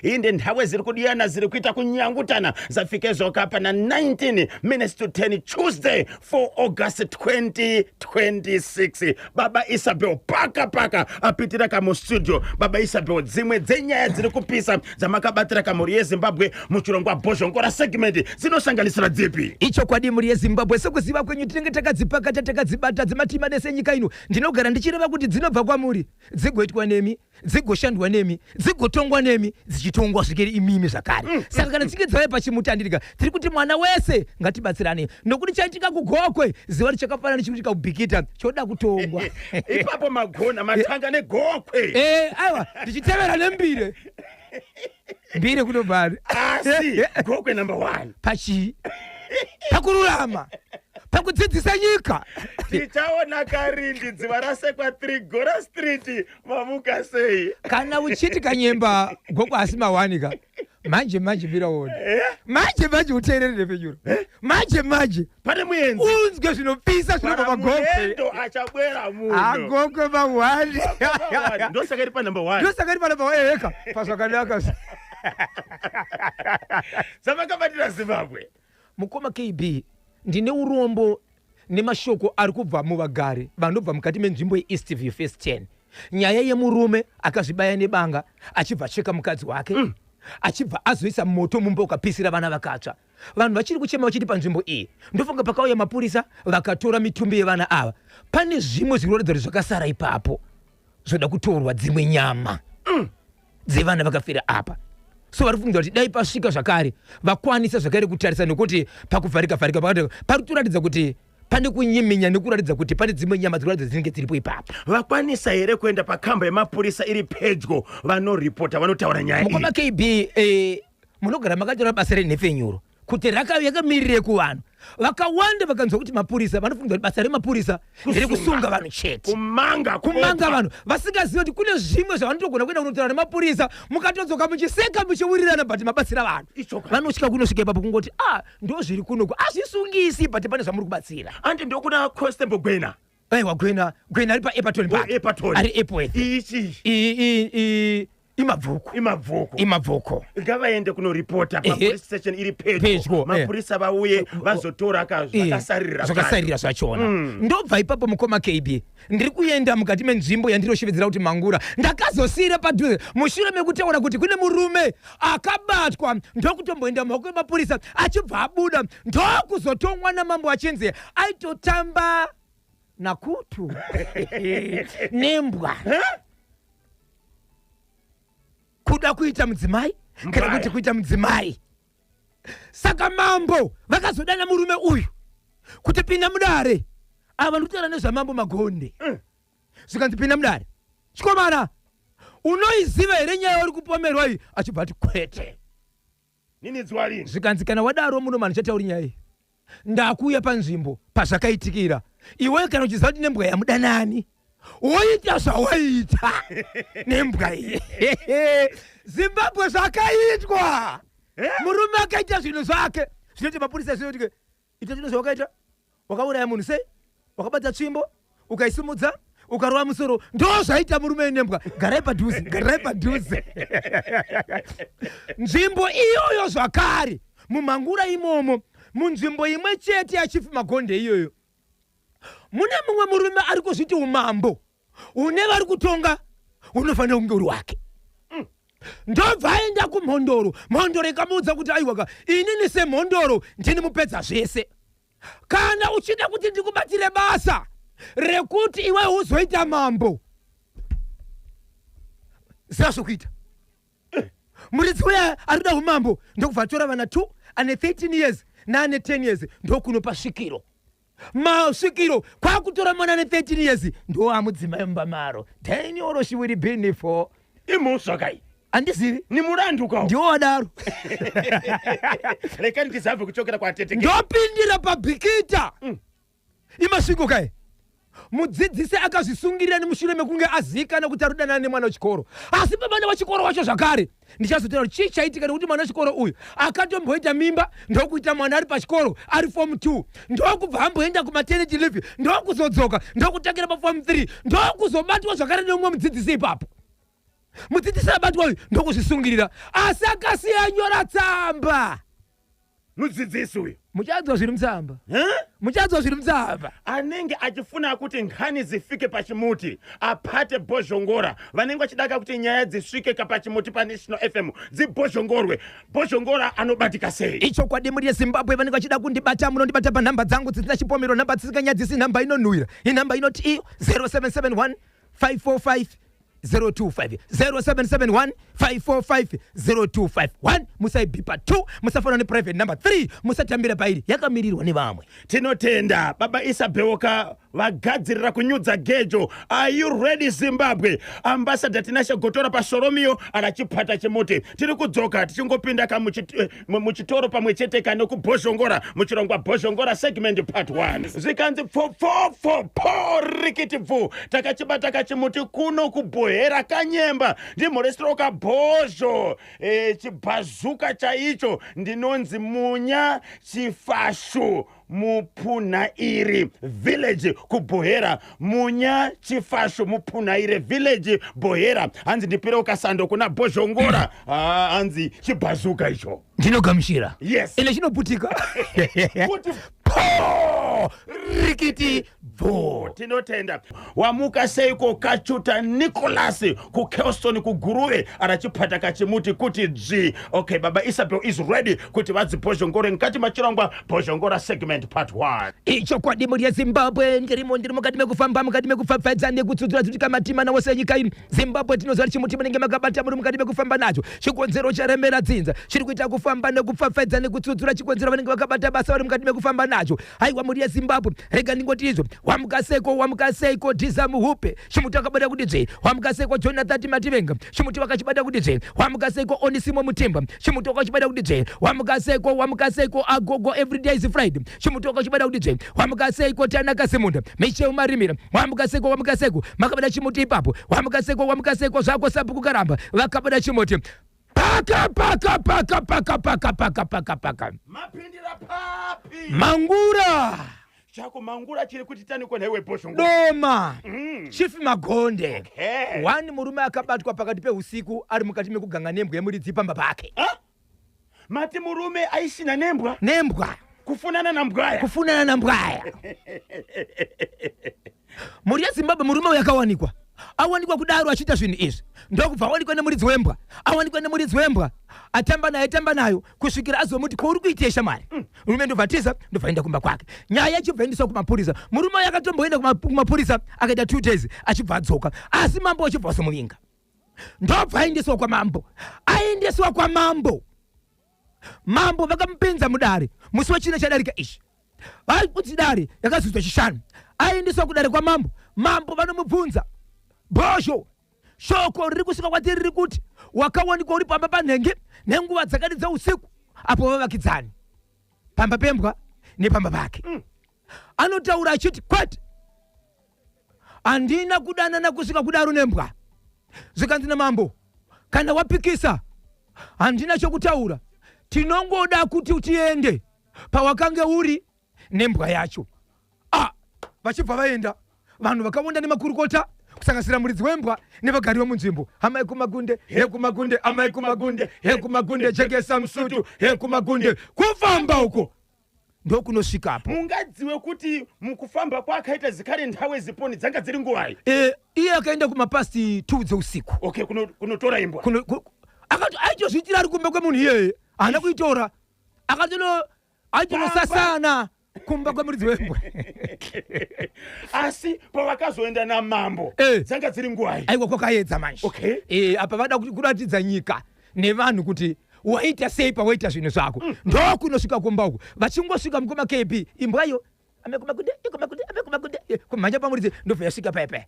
inde nthawi ziri kudiyana ziri kuita kunyangutana zafike zokapa na 19 minutes to 10 Tuesday 4 August 2026. Baba Isabel paka apitira kamu studio. Baba Isabel dzimwe dzenyaya dziri kupisa zamakabatira kamuri yeZimbabwe muchirongwa bhozhongora segment zinosanganisira dzipi. Icho kwadi muri yeZimbabwe sekuziva kwenyu tinenge takadzipaka takadzibata dzematima dese nyika ino ndinogara ndichireva kuti dzinobva kwamuri dzigoitwa nemi dzigoshandwa nemi dzigotongwa nemi dzichitongwa zvikeri imimi zvakare saka kana tsinge dzauya pachimutandirika tiri kuti mwana wese ngatibatsirane nokuti chaitika kugokwe ziva richakafanana nechimutika kubhikita choda kutongwa ipapo magona matanga negokwe aiwa ndichitevera nembire mbire kunobari asi gokwe number 1 pachi pakururama pakudzidzisa nyika tichaona karindi dziva rasekwa 3 Gora Street mamuka sei kana uchiti kanyemba goko asima wanika manje viraona manje uteerere penyuro manje pane muenzi unzwe zvinopisa zvinobva pagokwe ndo achabwera munhu agokwe mawani ndosaka iri pa number 1 ndosaka iri pa number 1 eka pazvakanaka zamakabatira Zimbabwe mukoma KB ndine urombo nemashoko ari kubva muvagari vanobva mukati menzvimbo yeEastview Phase 10 nyaya yemurume akazvibaya nebanga achibva cheka mukadzi wake achibva azoisa moto mumba ukapisira vana vakatsva vanhu vachiri kuchema vachiti panzvimbo iyi ndofunga pakauya mapurisa vakatora mitumbi yevana ava pane zvimwe zvinoratidza kuti zvakasara ipapo zvoda kutorwa dzimwe nyama dzevana vakafira apa so vari kufunga kuti dai pasvika zvakare vakwanisa zvakare kutarisa nokuti pakuvharika pari kutoratidza kuti pane kunyiminya nekuratidza kuti pane dzimwe nyama dzikuratidza dzinenge dziripo ipapo vakwanisa here kuenda pakamba yemapurisa iri pedyo vanoripota vanotaura nyaya iyi mukoma KB munogara makatora basa renhefenyuro kuti yakamirire kuvanhu vakawanda vakanzwa kuti mapurisa vanofunga kuti basa remapurisa ndere kusunga vanhu chete kumanga vanhu vasingazivi kuti kune zvimwe zvavanotogona kuenda kunotaura nemapurisa mukatodzoka muchiseka muchiwirirana but mabatsira vanhu vanosvika kunosvika ipapo kungoti ndo zviri kunoku azvisungisi but pane zvamuri kubatsira andi ndokuna Constable Gwena aiwa Gwena ari paEpperton Epperton ari Epworth ichi imabvuko ngavaende kunoripota papolice station iri pedyo mapurisa vauye vazotora zvakasarira zvachona ndobva ipapo mukoma KB ndiri kuenda mukati menzvimbo yandiroshevedzera kuti mangura ndakazosiyira padhuze mushure mekutaura kuti kune murume akabatwa ndokutomboenda mumaoko emapurisa achibva abuda ndokuzotongwa namambo achinzi aitotamba nakutu nembwa kuda kuita mudzimai kana kuti kuita mudzimai saka mambo vakazodana murume uyu kuti pinda mudare ava ndikutaura nezvamambo Magonde zvikanzi pinda mudare chikomana unoiziva here nyaya uri kupomerwa iyi achibva ati kwete nini dzwarini zvikanzi kana wadaro muno mani chatauri nyaya iyi ndakuuya panzvimbo pazvakaitikira iwe kana uchiziva kuti nembwa yamudanani woita zvawaita nembwa iyi Zimbabwe zvakaitwa murume akaita zvinhu zvake zvinoti mapurisa zvinoti ita zvinhu zvawakaita wakauraya munhu sei wakabata tsvimbo ukaisimudza ukarova musoro ndo zvaita murume nembwa garai padhuze nzvimbo iyoyo zvakare mumangura imomo munzvimbo imwe chete yachifu Magonde iyoyo mune mumwe murume ari kuzviti umambo une vari kutonga unofanira kunge uri wake ndobva aenda kumhondoro mhondoro ikamuudza kuti aiwaka inini semhondoro ndini mupedza zvese kana uchida kuti ndikubatire basa rekuti iwe uzoita mambo ziva zvokuita muridzi uya ari kuda umambo ndokubva atora vana 2 ane 13 years naane 10 years ndokunopa svikiro masvikiro kwakutora mwana ane 13 years ndo amudzimai mumba maro then oro she will be in for imusvakai andizivi ni murandu kwao ndiwo wadaro rekani tizabve kuchokera kwatete ndopindira pabhikita imasviko kai mudzidzisi akazvisungirira nemushure mekunge azikana kuti arudanana nemwana wechikoro asi pamwana wechikoro wacho zvakare ndichazotaura kuti chii chaitika nekuti mwana wechikoro uyu akatomboita mimba ndokuita mwana ari pachikoro ari form 2 ndokubva amboenda kumaternity leave ndokuzodzoka ndokutangira paform 3 ndokuzobatwa zvakare neumwe mudzidzisi ipapo mudzidzisa abatwa uyu ndokuzvisungirira asi akasiya nyora tsamba mudzidzisi uyu muchadzwa zviri mutsamba muchadzwa zviri mutsamba anenge achifuna kuti nkhani dzifike pachimuti apate bhozhongora vanenge vachidaka kuti nyaya dzisvike pachimuti paNational FM dzibhozhongorwe bhozhongora anobatika sei icho kwadi muri yeZimbabwe vanenge vachida kundibata munondibata panhamba dzangu dzisina chipomero nhamba dzisinganyadzisi nhamba inonhuhwira inhamba inoti iyo 0771 545 025 0771 545 025 musaibipa 2 musafana neprivate number 3 musatambira pairi yakamirirwa nevamwe tinotenda baba Isabheoka vagadzirira kunyudza gejo. Are you ready Zimbabwe? Ambassador Tinashe Gotora paSoromio anachipata chimuti tiri kudzoka tichingopinda muchitoro pamwe chete kane kubhozhongora muchirongwa bhozhongora segment part 1 zvikanzi rikiti bvu takachibata kachimuti kuno kubhohera kanyemba ndimhorestroka bhozho chibhazuka chaicho ndinonzi Munya Chifashu Mupunairi village kubhohera Munya Chifashu Mupunairi village Bohera hanzi ndipire ukasando kuna bhozhongora hanzi chibhazuka icho ndinogamushira yes ine chinoputika kuti rikiti bvo tinotenda wamuka seiko kachuta Nicholas ku Kelston kuguruve arachipata kachimuti kuti dzvi. Okay, baba Isabel is ready kuti vadzibhozhongore nkati machirongwa bhozhongora segment part 1 icho kwadi muri yeZimbabwe ndiri mukati mekufamba mukati mekufafadza nekutsudzura kuti matima nawo senyika ino Zimbabwe tinoziva chimuti munenge makabata muri mukati mekufamba nacho chikonzero charemera dzinza chiri kuita kufamba nekufafadza nekutsudzura chikonzero vanenge vakabata basa vari mukati mekufamba nacho haiwa muri yeZimbabwe rega ndingoti izvo wamukaseko dhiza muhupe chimuti wakabata kuti dzve wamukaseko Jonathan Mativenga chimuti wakachibata kuti dzve wamukaseko Onisimo Mutimba chimuti wakachibata kuti dzve wamukaseko Agogo Everyday is Friday chimuti wakachibata kuti dzve wamukaseko Tanaka Simunda Michel Marimira wamukaseko makabata chimuti ipapo wamukaseko zvako Sabhuku Karamba vakabata chimuti paka mapindira papi Mangura chako Mangura chiri kuti tani kona iwe bhozhongora doma Chief Magonde okay. Wani murume akabatwa pakati peusiku ari mukati mekuganga nembwa yemuridzi pamba pake mati murume aishina nembwa kufunana na mbwaya muri yeZimbabwe murume uyu akawanikwa awanikwa kudaro achiita zvinhu izvi ndokubva awanikwa nemuridzi wembwa awanikwa nemuridzi wembwa atamba nayo kusvikira azomuti ko uri kuitei shamwari murume ndobva atiza ndobva enda kumba kwake nyaya ichibva endiswa kumapurisa murume uyu akatomboenda kumapurisa akaita 2 days achibva adzoka asi mambo achibva asomuvinga ndobva aendeswa kwamambo mambo vakamupinza mudare musi wechina chadarika ichi kuti dare yakazudzwa chishanu aendeswa kudare kwamambo mambo vanomubvunza bhozho shoko riri kusvika kwatiri riri kuti wakawanikwa uri pamba panhenge nenguva dzakati dzeusiku apo vavakidzani pamba pembwa nepamba pake anotaura achiti kwete handina kudanana kusvika kudaro nembwa zvikanzi namambo kana wapikisa handina chokutaura tinongoda kuti tiende pawakange uri nembwa yacho vachibva vaenda vanhu vakawanda nemakurukota kusanganisira muridzi wembwa nevagari vemunzvimbo hamai kumagunde hekumagunde amai kumagunde hekumagunde jekesa musutu hekumagunde kufamba uko ndokunosvikapo mungadziwe kuti mukufamba kwakaita zikare nthawe ziponi dzanga dziri nguwai iye akaenda kumapasti 2 dzeusiku okay kunotora imbwa akati aichozviitira ari kumba kwemunhu iyeye haana kuitora aichinosasana kumba kwemuridzi wembwa asi pavakazoenda namambo dzanga dziri nguwai aiwa kwakaedza manje okay. Apa vada kuratidza nyika nevanhu kuti waita sei pawaita zvinhu zvako ndokunosvika kumba uku vachingosvika mukoma KB imbwayo amekumagunde kumhanya pamuridzi ndobva yasvika paipai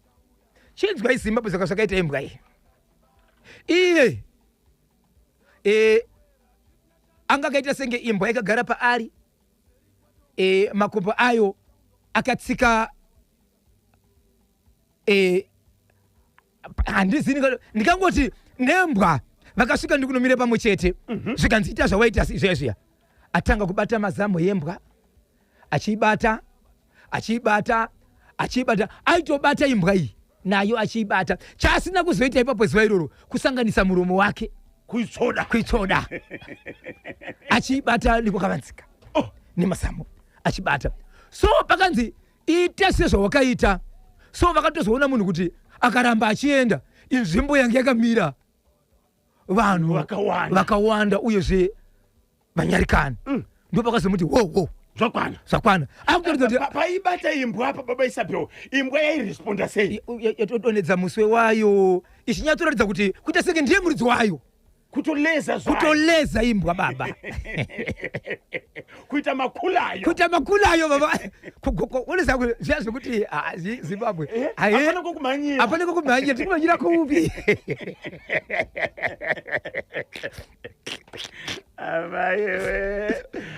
chinzwa iZimbabwe saka zvakaita imbwa iyi iye anga akaita senge imbwa ikagara paari makumbo ayo akatsika handizini ndikangoti nembwa vakasvika ndikunomire pamwe chete zvikanziita zvawaita izvezviya atanga kubata mazamu yembwa achiibata aitobata imbwa iyi nayo achiibata. Chaasina kuzoita ipapo zuva iroro kusanganisa muromo wake kuitsoda achiibata ndikokavanzika nemasamu achibata. So pakanzi ita sezvawakaita, so vakatozoona munhu kuti akaramba achienda inzvimbo yange yakamira vanhu vakawanda uyezve vanyarikani. Ndo pakazomuti wo zvakwana paibata imbwa apa baba Isabel, imbwa yairesponda sei? Yatodonedza muswe wayo ichinyatsoratidza kuti kuita senge ndiye muridzi wayo, kutoleza imbwa baba kuita makulayo baba uneza zviazvo kuti Zimbabwe hapana kukumhanyira tikumhanyira kuupi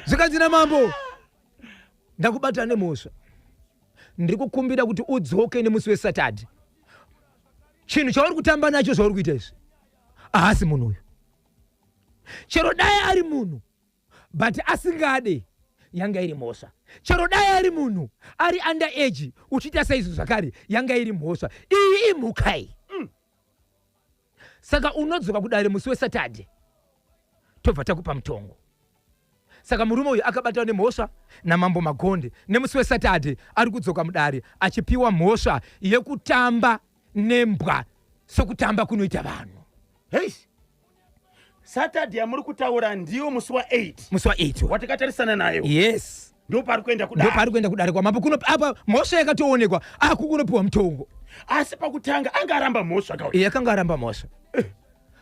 zvikanzina mambo ndakubata nemhosva, ndiri kukumbira kuti udzoke nemusi weSaturday. Chinhu chauri kutamba nacho zvauri kuita izvi haasi munhu uyu, chero dai ari munhu but asingade yanga iri mhosva, chero dai ari munhu ari under age uchiita saizvo zvakare yanga iri mhosva. Iyi imhukai. Saka unodzoka kudare musi weSaturday tobva takupa mutongo. Saka murume uyu akabatwa nemhosva namambo Magonde, nemusi weSaturday ari kudzoka mudare achipiwa mhosva yekutamba nembwa sokutamba kunoita vanhu. Hey, Saturday amuri kutaura ndiyo musi wa8 watakatarisana nayo. Yes, ndo pari kuenda kudare kwamambo kuno apa mhosva yakatoonekwa kunopiwa mutongo. Asi pakutanga anga aramba mhosva kauri. Yakanga aramba mhosva.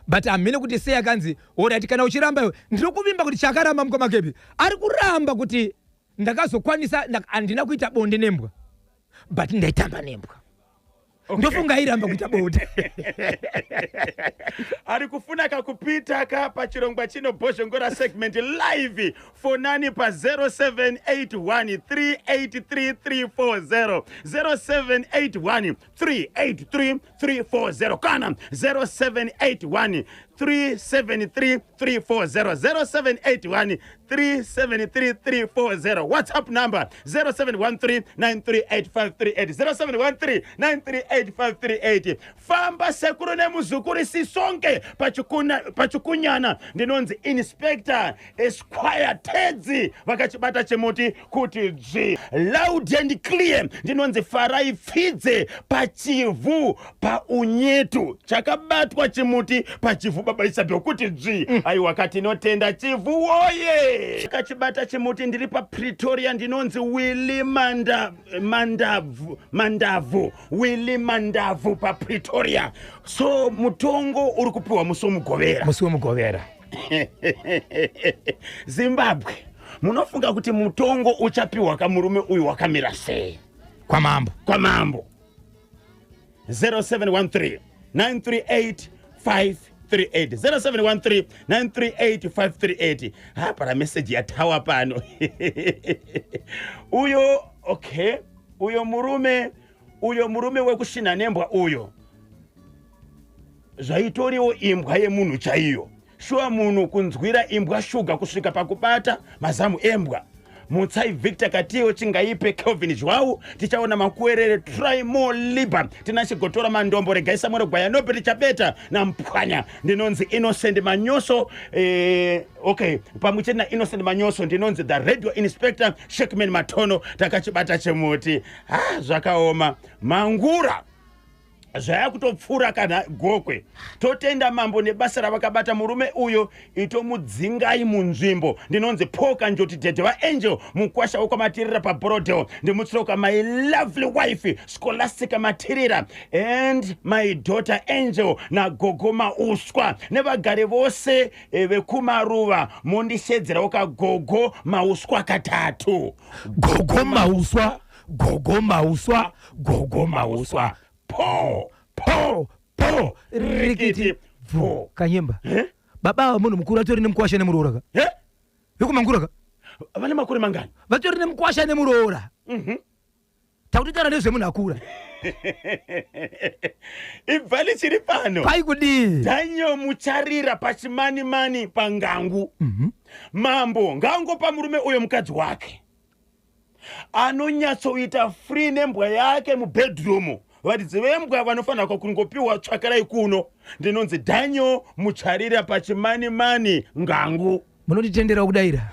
But amene kuti sei akanzi orati kana uchiramba iwe ndinokuvimba kuti chakaramba mukamakepi ari kuramba kuti ndakazokwanisa andina kuita bonde nembwa but ndaitamba nembwa. Ndofunga iramba kuita bonde. Ari kufuna kakupita ka pachirongwa chino Bozhongora segment live fonani pa 0781383340 0781383340 kana 0781373340 0781373340 WhatsApp number 0713938538 0713938538. Famba sekuru nemuzukuri sisonke pachikunyana ndinonzi Inspector Esquire Tedzi vakachibata chemuti kuti dzvi loud and clear ndinonzi Farai Pfidze pachivu paunyetu chakabatwa chemuti pachivu baba Isabel kuti dzvi aiwa kati notenda chivu woye chakachibata chemuti ndiri pa Pretoria ndinonzi Willy Mandavu pa Pretoria. So mutongo uri kupiwa musi womugovera. Zimbabwe munofunga kuti mutongo uchapiwa kamurume uyu wakamira sei? Kwamambo 0713 938 538 0713-938-538. Para message ya tawa pano. Uyo okay, uyo murume wekushina nembwa uyo zvaitoriwo imbwa yemunhu chaiyo. Shuwa munhu kunzwira imbwa shuga kusvika pakubata mazamu embwa. Mutsai Victor Katiyo chingaipe Kelvin Jwau tichaona makuerere try more liber tinachigotora mandombo regaisa mwere gwaya nope tichabeta na mpwanya ndinonzi Innocent Manyoso okay pamuchena na Innocent Manyoso ndinonzi the radio inspector Shekman Matono takachibata chemuti zvakaoma mangura zvaya kutopfura kana gokwe totenda mambo nebasa ravakabata murume uyo itomudzingai munzvimbo ndinonzi Poka Njoti Dhedhe vaAngel mukwasha wokwamatirira paBroadway ndimutsoka my lovely wife Scholastica Matirira and my daughter Angel na Gogoma Uswa nevagari vose vekumaruva mondishedzera wakagogo mauswa katatu Gogoma Uswa po rikiti vo kanyemba baba munhu mukuru atori nemukwasha nemuroora yokumangura vane makore mangani vatori nemukwasha nemuroora takuti tara nezvemunhu akura ibvali chiri pano pai kudii Daniel Mucharira pachimani pangangu mambo ngangopa murume uyo mukadzi wake anonyatsoita free nembwa yake mubedroom varidzi vembwa vanofanira kungopiwa tsvakarai kuno. Ndinonzi Daniel Mucharira pachimani-mani Ngangu. Munotitendera kudaira.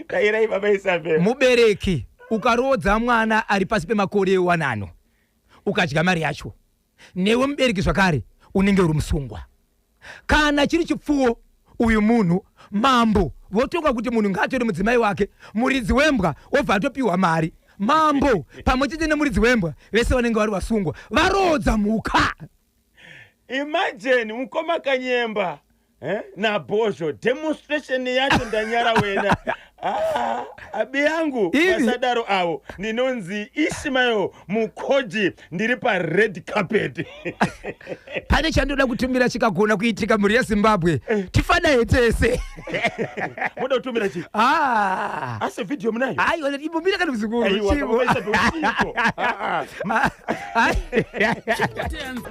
Dairai baba Isabe. Mubereki ukarodza mwana ari pasi pemakore 1 ukadya mari yacho, newe mubereki zvakare unenge uri musungwa. Kana chiri chipfuwo, uyu munhu mambo votonga kuti munhu ngaatore mudzimai wake, muridzi wembwa obva atopiwa mari. Mambo pamwe chete nemuridzi wembwa vese vanenge vari vasungwa varodza mhuka. Imagine mukoma Kanyemba na Bozho demonstration yacho ndanyara wena. Abi yangu vasadaro avo ndinonzi Ishmael Mukoji ndiri pa red carpet. Pane chandoda kutumira chikagona kuitika muri yeZimbabwe tifana tese. Muda kutumira chi? Ase video munayo. Ayo ibumira kana muzukuru.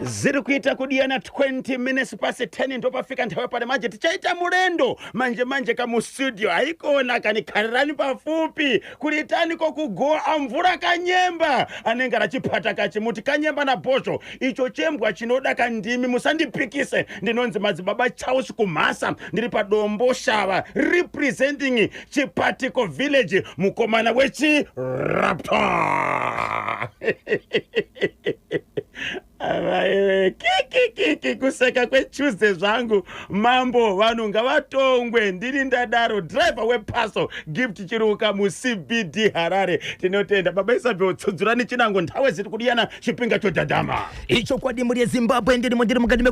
Ziri kuita kudiana 20 minutes past 10 ndo pafika nthawe pale manje tichaita mulendo manje kamu studio haikona kani kharani pafupi kulitani kokugoa amvura Kanyemba anenge achipata kachimuti Kanyemba na Bozho icho chembwa chinoda kandimi musandipikise. Ndinonzi Madzibaba Charles kumhasa ndiri padombo shava representing Chipatiko village mukomana wechi Raptor. Kiki kuseka kweChuze zvangu mambo vanhu ngavatongwe. Ndiri ndadaro driver wepaso gift chiruka mu CBD Harare. Tinotenda baba Isabe utsudzurani chinango nthawe ziri kudiyana chipinga chodhadhama. Icho kwadi muri yeZimbabwe ndiri mukati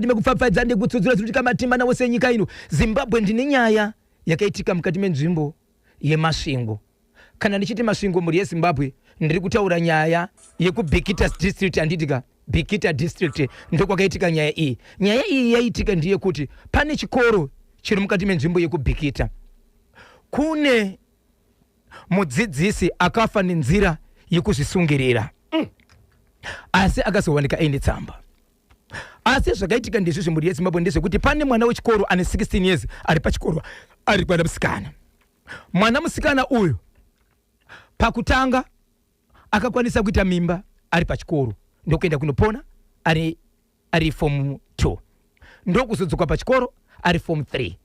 mekufamfadza ndikutsudzura kuti kamatimba nawo senyika ino. Zimbabwe ndine nyaya yakaitika mukati menzvimbo yemasvingo. Kana ndichiti masvingo muri yeZimbabwe ndiri kutaura nyaya yekubhikita district anditika Bikita district ndo kwakaitika nyaya iyi. Nyaya iyi yaitika ndiye kuti pane chikoro chiri mukati menzvimbo yekubhikita. Kune mudzidzisi akafa nenzira yekuzvisungirira. Asi akazowanika aine tsamba. Asi zvakaitika ndizvo muri yeZimbabwe ndezvekuti pane mwana wechikoro ane 16 years ari pachikoro ari mwana musikana. Mwana musikana uyu pakutanga akakwanisa kuita mimba ari pachikoro ndokuenda kunopona ari form 2 ndokuzodzoka pachikoro ari form 3.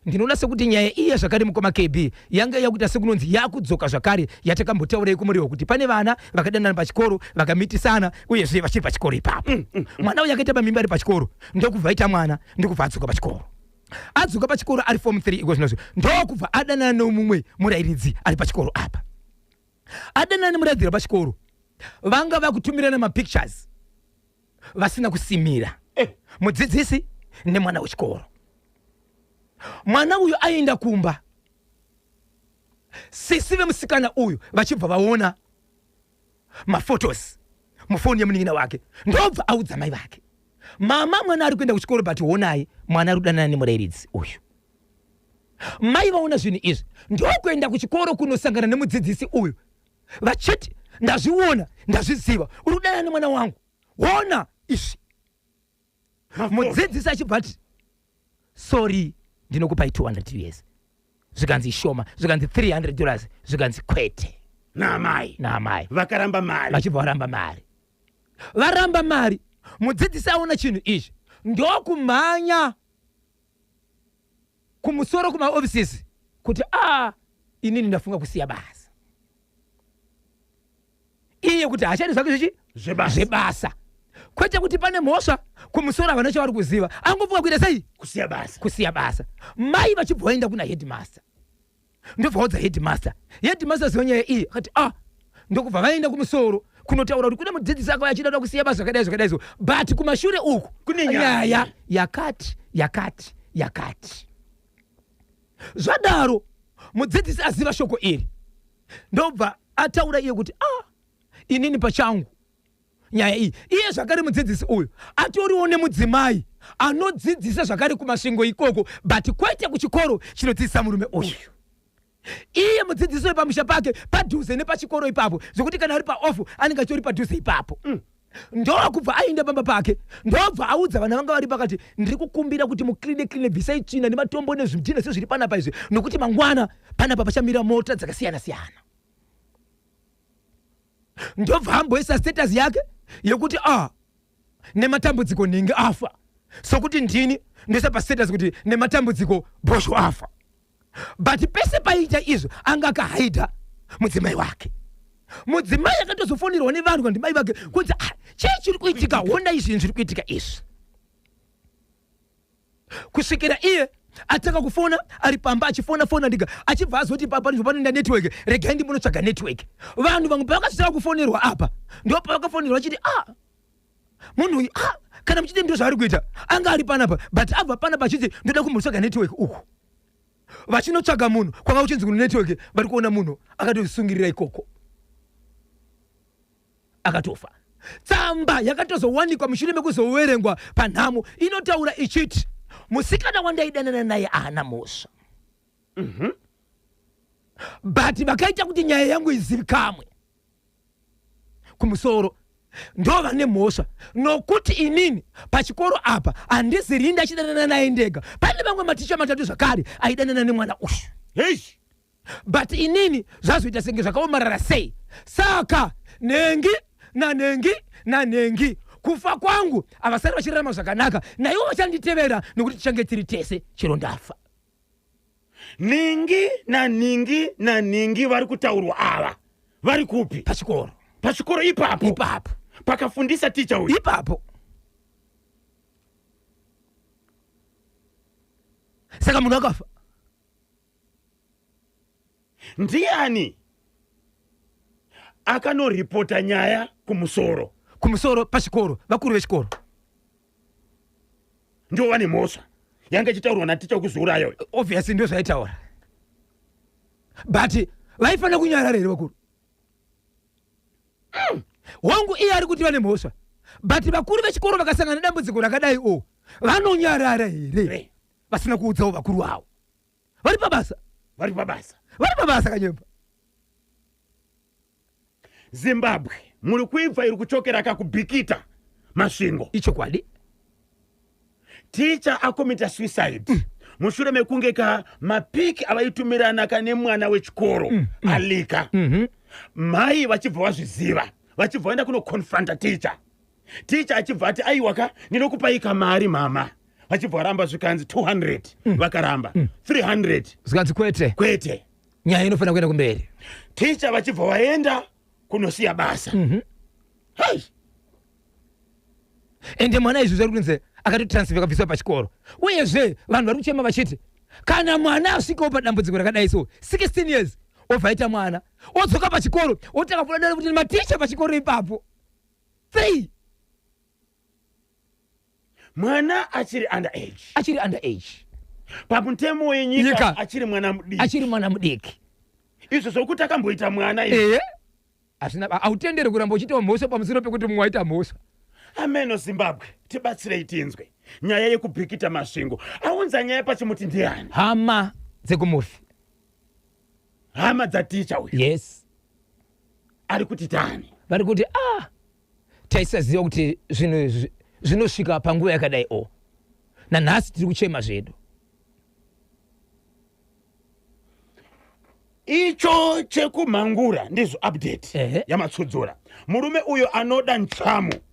Ndinoona sekuti nyaya iya zvakare mukoma KB yanga yakuita sekunonzi yakudzoka zvakare yatakambotaura kumuriwo kuti pane vana vakadanana pachikoro vakamitisana uyezve vachiri pachikoro ipapo. Mwana uyu akaita pamimba ari pachikoro ndokubva aita mwana ndokubva adzoka pachikoro. Adzoka pachikoro ari form 3 iko zvinozvo ndokubva adanana nomumwe murairidzi ari pachikoro apa. Adanana nemurairidzi pachikoro vanga vakutumirana mapictures vasina kusimira mudzidzisi nemwana wechikoro. Mwana uyu aenda kumba, sisi vemusikana uyu vachibva vaona mafotos mufoni yemunin'ina wake ndobva audza mai vake. Mama mwana ari kuenda kuchikoro but honai mwana ari kudanana nemurairidzi uyu. Mai vaona zvinhu izvi ndokuenda kuchikoro kunosangana nemudzidzisi uyu vachiti ndazviona ndazviziva uri kudanana nemwana wangu wona izvi. Mudzidzisi achibvati sorry ndinokupai $200 zvikanzi shoma zvikanzi $300 zvikanzi kwete namai vakaramba mari vachibva varamba mari. Mudzidzisi aona chinhu izvi ndokumhanya kumusoro kumaofisisi kuti inini ndafunga kusiya basa. Iye kuti hachadi zvake zvichi zvebasa kwete kuti pane mhosva kumusoro havana chavari kuziva angofunga kuita sei kusiya basa. Mai vachibva vaenda kuna headmaster ndobva vaudza headmaster ziva nyaya iyi akati ndokubva vaenda kumusoro kunotaura kuti kune mudzidzisi akava achida kusiya basa zvakadai but kumashure uku kune nyaya yakati zvadaro. Mudzidzisi aziva shoko iri ndobva ataura iye kuti inini pachangu nyaya iyi. Iye zvakare mudzidzisi uyu atoriwo nemudzimai anodzidzisa zvakare kumasvingo ikoko but kwete kuchikoro chinodzidzisa murume uyu. Iye mudzidzisi uyu pamusha pake padhuze nepachikoro ipapo zvokuti kana ari paofu anenge achitori padhuze ipapo. Ndokubva aenda pamba pake ndobva audza vana vanga vari pakati ndiri kukumbira kuti mukline bvisai tsvina nematombo nezvidhina zviri panapa izvi nokuti mangwana panapa pachamira mota dzakasiyana siyana. ndobva amboisa status yake yekuti nematambudziko ningi afa, sokuti ndini ndoisa pa status kuti nematambudziko Bhosvo afa. But pese paita izvo anga akahaidha mudzimai wake. Mudzimai akatozofonirwa nevanhu kandi mai vake kunzi chii chiri kuitika, honda izvi zviri kuitika izvi. Kusvikira iye ataka kufona ari pamba achifona ndiga achibva azoti papa ndizvo panoenda network, regai ndimbonotsvaga network. Vanhu vamwe pavakasvika kufonerwa apa ndo pavakafonerwa achiti munhu uyu kana muchiti ndo zvaari kuita anga ari panapa, but abva panapa achiti ndoda kumbotsvaga network uku. Vachinotsvaga munhu kwanga kuchinzi kuti network, vari kuona munhu akatosungirira ikoko akatofa. Tsamba yakatozowanikwa mushure mekuzoverengwa panhamo inotaura ichiti musikana wandaidanana naye haana mhosva. But vakaita kuti nyaya yangu izivikamwe kumusoro ndo vane mhosva, nokuti inini pachikoro apa handiziri ndachidanana naye ndega, pane vamwe maticha matatu zvakare aidanana nemwana uyu. But inini zvazoita senge zvakaomarara sei. Saka nengi kufa kwangu havasari vachirarama zvakanaka, naivo vachanditevera nokuti tichange tiri tese chero ndafa. Ningi vari kutaurwa ava vari kupi? Pachikoro ipapo pakafundisa ticha uyu ipapo. Saka munhu akafa. Ndiani akanoripota nyaya kumusoro pachikoro, vakuru vechikoro ndio vane mhosva yanga ichitaurwa naticha wekuzourayo. Obviously ndio zvaitaura, but vaifanira kunyarara here vakuru. Wangu iye ari kuti vane mhosva, but vakuru vechikoro vakasangana nedambudziko rakadai vanonyarara here vasina kuudzawo vakuru vavo. Vari pabasa kanyemba. Zimbabwe muri kuibva iri kuchokera kakubhikita masvingo. Ichokwadi. Ticha akomita suicide mushure mekunge mapiki avaitumirana kane mwana wechikoro alika. Mai vachibva vazviziva, vachibva vaenda kunokonfronta ticha achibva ati aiwaka ndinokupaika mari mama. Vachibva varamba zvikanzi 200 vakaramba 300 zvikanzi kwete nyaya inofanira kuenda kumberi. Ticha vachibva vaenda kunosiya basa. Ende mwana izvi zviri kunze akatotransfer kabviswa pachikoro. Uyezve vanhu vari kuchema vachiti kana mwana asvikawo padambudziko rakadai so 16 years obva aita mwana odzoka pachikoro otanga kudada kuti maticha pachikoro ipapo 3 mwana achiri underage pamutemo wenyika achiri mwana mudiki. Izvo zvokuti akamboita mwana hautendere kuramba uchitawo mhosva pamusoro pekuti mumwe waita mhosva. Ameno Zimbabwe tibatsirei tinzwe nyaya yekubhikita masvingo. Aunza nyaya pachimuti ndiani? Hama dzekumufi. Hama dzaticha uyu. Yes. Ari kuti tani? Vari kuti taisaziva kuti zvinosvika panguva yakadai nanhasi tiri kuchema zvedu. Icho chekumhangura ndizvo update yamatsodzora. Murume uyo anoda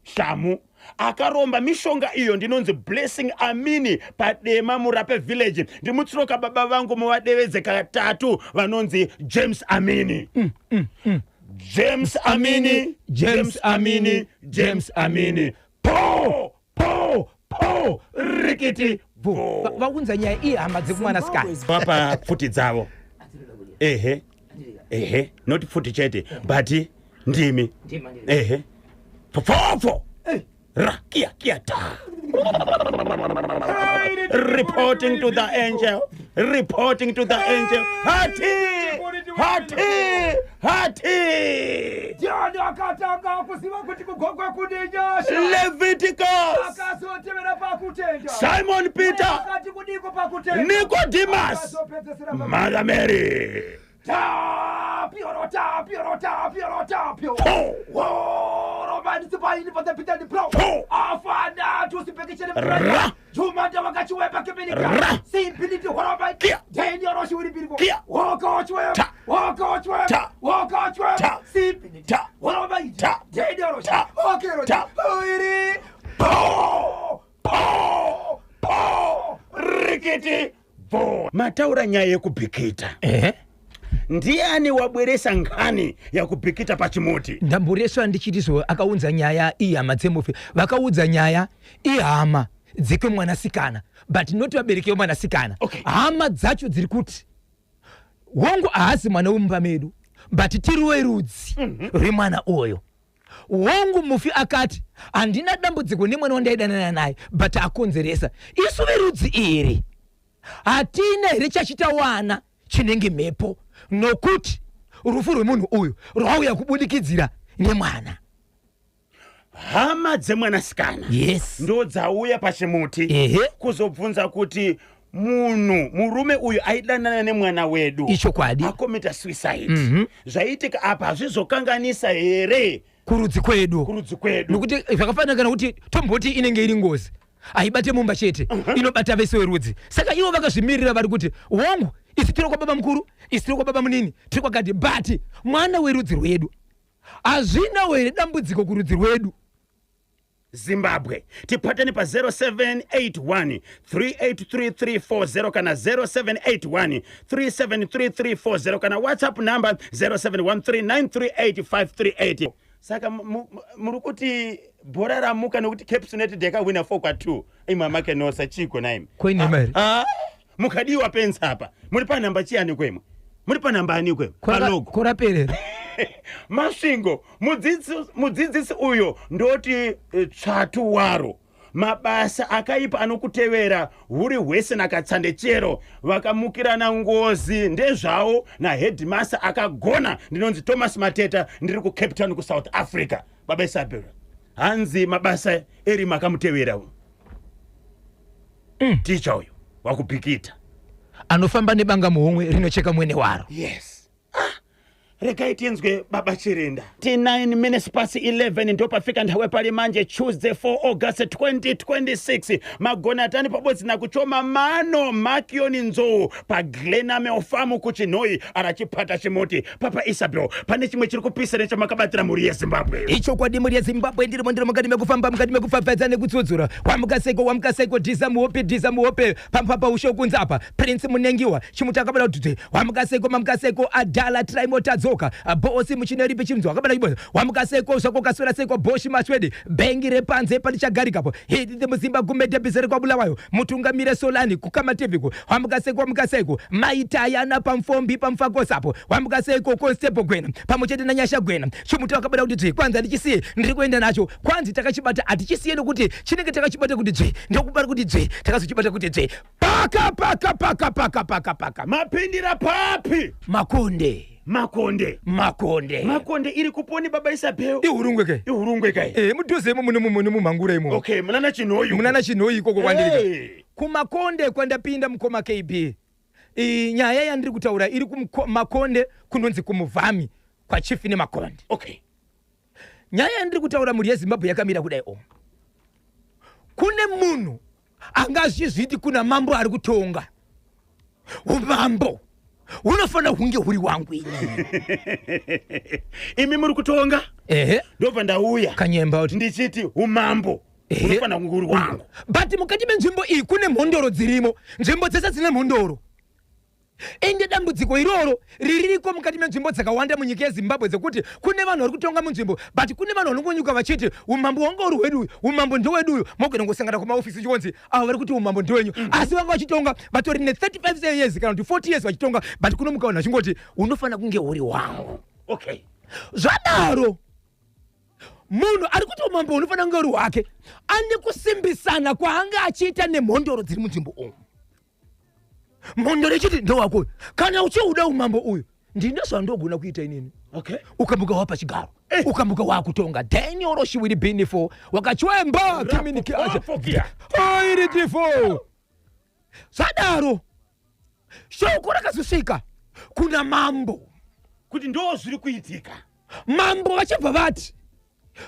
shamu akaromba mishonga iyo ndinonzi Blessing Amini padema murape village. Ndimutsiroka baba vangu muvadevedze katatu vanonzi James Amini. James Amini. Po rikiti vaunza nyaya iyi hama dzekumwanasikana vapa pfuti dzavo. Not futi chete but ndimi. Fofo kia ta. Reporting to the angel. Hati. Jana akataka kusiwa kuti kugogwa kudinyasha. Leviticus. Akazotevera pakutenda. Simon Peter. Akati kudiko pakutenda. Nicodemus. Mother Mary. Piorota. Romani sipaini pata pitani pro. Afana tusipekeshe mraya. Jumada wakachiwepa kemenika. Simpiliti horoba. Deni oroshi ulipilipo. Waka ochwe. Simpiliti horoba. tikiti vo. Mataura nyaya yekubhikita. Ndiani wabweresa nkhani ya kubhikita pachimuti? Ndambureswa ndichitizo akaunza nyaya ihama dzemufi. Vakaudza nyaya ihama dzekwe mwanasikana. But not wabereke mwanasikana. Okay. Hama dzacho dziri kuti wongo haasi mwana wemumba medu, but tiriwe rudzi remwana oyo. Wongo mufi akati handina dambudziko nemwana wandaidanana naye, but akonzeresa. Isu verudzi iri hatina here chachita wana chinenge mhepo, nokuti rufu rwemunhu uyu rwauya kubudikidzira nemwana. Hama dzemwanasikana ndo dzauya pachimuti kuzobvunza kuti murume uyu aidanana nemwana wedu ichokwadi akomita suicide. Zvaitika apa hazvizokanganisa here kurudzi kwedu? Nokuti zvakafanana kana kuti tomboti inenge iri ngozi aibate mumba chete, inobata vese verudzi. Saka ivo vakazvimirira vari kuti wongu isi tiri kwa baba mukuru, isi tiri kwa baba munini, tiri kwa gadi, but mwana werudzi rwedu hazvina were dambudziko kurudzi rwedu. Zimbabwe tipatani pa 0781 383340 kana 0781 373340 kana WhatsApp number 0713938538. Saka murukuti bhora ramuka nokuti Cape United yakawina 4-2 imama kenosa chiko naimi kweni mari mukadiwa pensa apa. Muri pa namba chiani kwemwe? Muri pa namba ani kwemwe? Koraperera Masvingo mudzidzisi uyo ndoti tsvatu waro mabasa akaipa anokutevera huri hwese nakatsande chero vakamukirana ngozi ndezvawo na headmaster akagona. Ndinonzi Thomas Mateta, ndiri ku Cape Town ku South Africa. Baba Isabella hanzi mabasa eri makamutevera ticha uyo wakubhikita anofamba nebanga muhomwe rinocheka mwene waro. Regai tinzwe Baba Chirenda. 9 minutes past 11 ndo pafika nthawe pali manje Tuesday 4 August 2026. Magonatani pabodzi na kuchoma mano Makioni Nzou pa Glename ofamu kuchinoi arachipata chimoti. Papa Isabel pane chimwe chiri kupisa necha makabatira muri ya Zimbabwe. Icho kwadi muri ya Zimbabwe ndiri mukati mekufamba mukati mekufafadza nekutsodzora. Wamukaseko dhiza muhope papa ushokunza apa. Prince Munengiwa chimutakabala kuti wamukaseko adala trimota dzoka bosi muchineri pechimdzwa akabala ibo wamukaseko zvako kaswera seko boshi maswedi bengi repanze palichagarikapo hidi muzimba gumede bizere kwa bulawayo mutungamire Solani kukama tviko wamukaseko maitayana pamfombi pamfako sapo wamukaseko constable Gwena pamuchete na Nyasha Gwena chimuti akabala kuti kwanza ndichisiye ndiri kuenda nacho kwanzi takachibata atichisiye nokuti chinenge takachibata kuti ndokubara kuti takazochibata kuti paka mapindira papi Makonde iri kuponi Baba Isabel. Ihurungwe kai. Mudhuzemo mune mumangura imo. Okay, munana chinoi koko kwandiri. Kumakonde kwandapinda mukoma KB. Nyaya yandiri kutaura iri kumakonde kunonzi kumuvhami kwa Chief Makonde. Okay. Nyaya yandiri kutaura muri yeZimbabwe yakamira kudai kune munhu angazvizviti kuna mambo ari kutonga. Umambo unofana hunge huri wangu ini. Imi muri kutonga? Ndobva ndauya kanyemba kuti ndichiti umambo unofana hunge huri wangu. But mukati menzvimbo iyi kune mhondoro dzirimo. Nzvimbo dzese dzine mhondoro. Ende dambudziko iroro ririko mukati menzvimbo dzakawanda munyika yeZimbabwe dzekuti kune vanhu vari kutonga munzvimbo, but kune vanhu vanongonyuka vachiti umambo wanga uri hwedu, umambo ndowedu. Mogona ngosangana kumaofisi chionzi avo vari kuti umambo ndowenyu, asi vanga vachitonga vatori ne 35 years kana kuti 40 years vachitonga, but kuno mukaona chingoti unofana kunge uri wangu. Okay. Zvadaro munhu ari kuti umambo unofana kunge uri wake ane kusimbisana kwaanga achiita nemhondoro dziri munzvimbo umu. Mhondoro ichiti ndo wako kana uchiuda umambo uyu ndine zvandogona kuita inini. Okay. Ukambuka wapa chigaro ukambuka wakutonga Daniel Shiwiri Binifo wakachwemba communication iri tifo sadaro shoko rakazosvika kuna mambo kuti ndo zviri kuitika. Mambo vachibva vati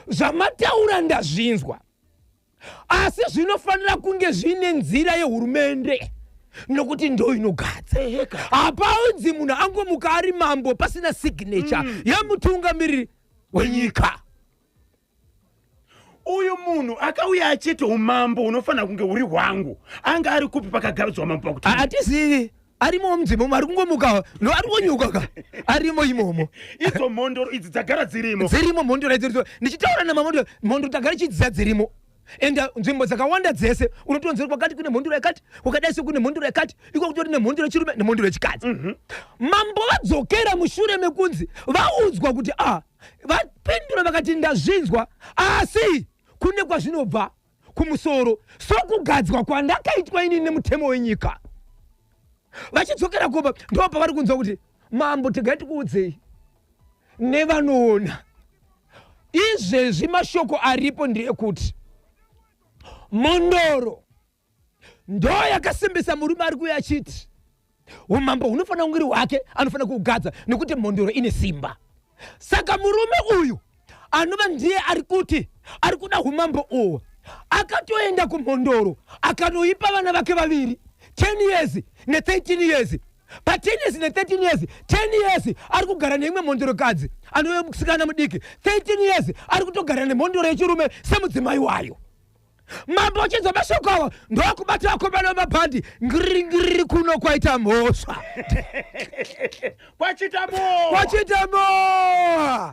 zvamataura ndazvinzwa, asi zvinofanira kunge zvine nzira yehurumende nokuti ndo inogadza. Hapaunzi munhu angomuka ari mambo pasina signature yamutungamiriri wenyika. uyu munhu akauya achiti umambo unofana kunge uri hwangu anga ari kupi pakagadzwa mambo pakuti atizivi arimo mdzimu ari kungomuka no ari konyuka arimo imomo idzo mondoro idzi dzagara dzirimo mondoro idzo ndichitaura namamondoro tagara chidziya dzirimo enda nzvimbo dzakawanda dzese unotonzera kwakati kune mondoro yakati kwakadai kune mondoro yakati iko kutori nemondoro yechirume nemondoro yechikadzi mambo vadzokera mushure mekunzi vaudzwa kuti vapindura vakati ndazvinzwa asi kune kwazvinobva kumusoro sokugadzwa kwandakaitwa ini nemutemo wenyika vachidzokera kopa ndo pavari kunzwa kuti mambo tigaiti kuudzei nevanoona izvezvi mashoko aripo ndeyekuti mondoro ndo yakasimbisa murume ari kuya achiti umambo hunofanira kunge uri hwake anofanira kuugadza nekuti mondoro ine simba saka murume uyu anova ndiye ari kuti ari kuda umambo uhu akatoenda kumondoro akanoipa vana vake vaviri 10 years ne13 years pa10 years ne13 years 10 years ari kugara neimwe mondorokadzi anove musikana mudiki 13 years ari kutogara nemondoro yechirume semudzimai wayo mambo achidza mashoko awa ndokubata akomana mabhandi ngiri kuno kwaita mhosva kwachita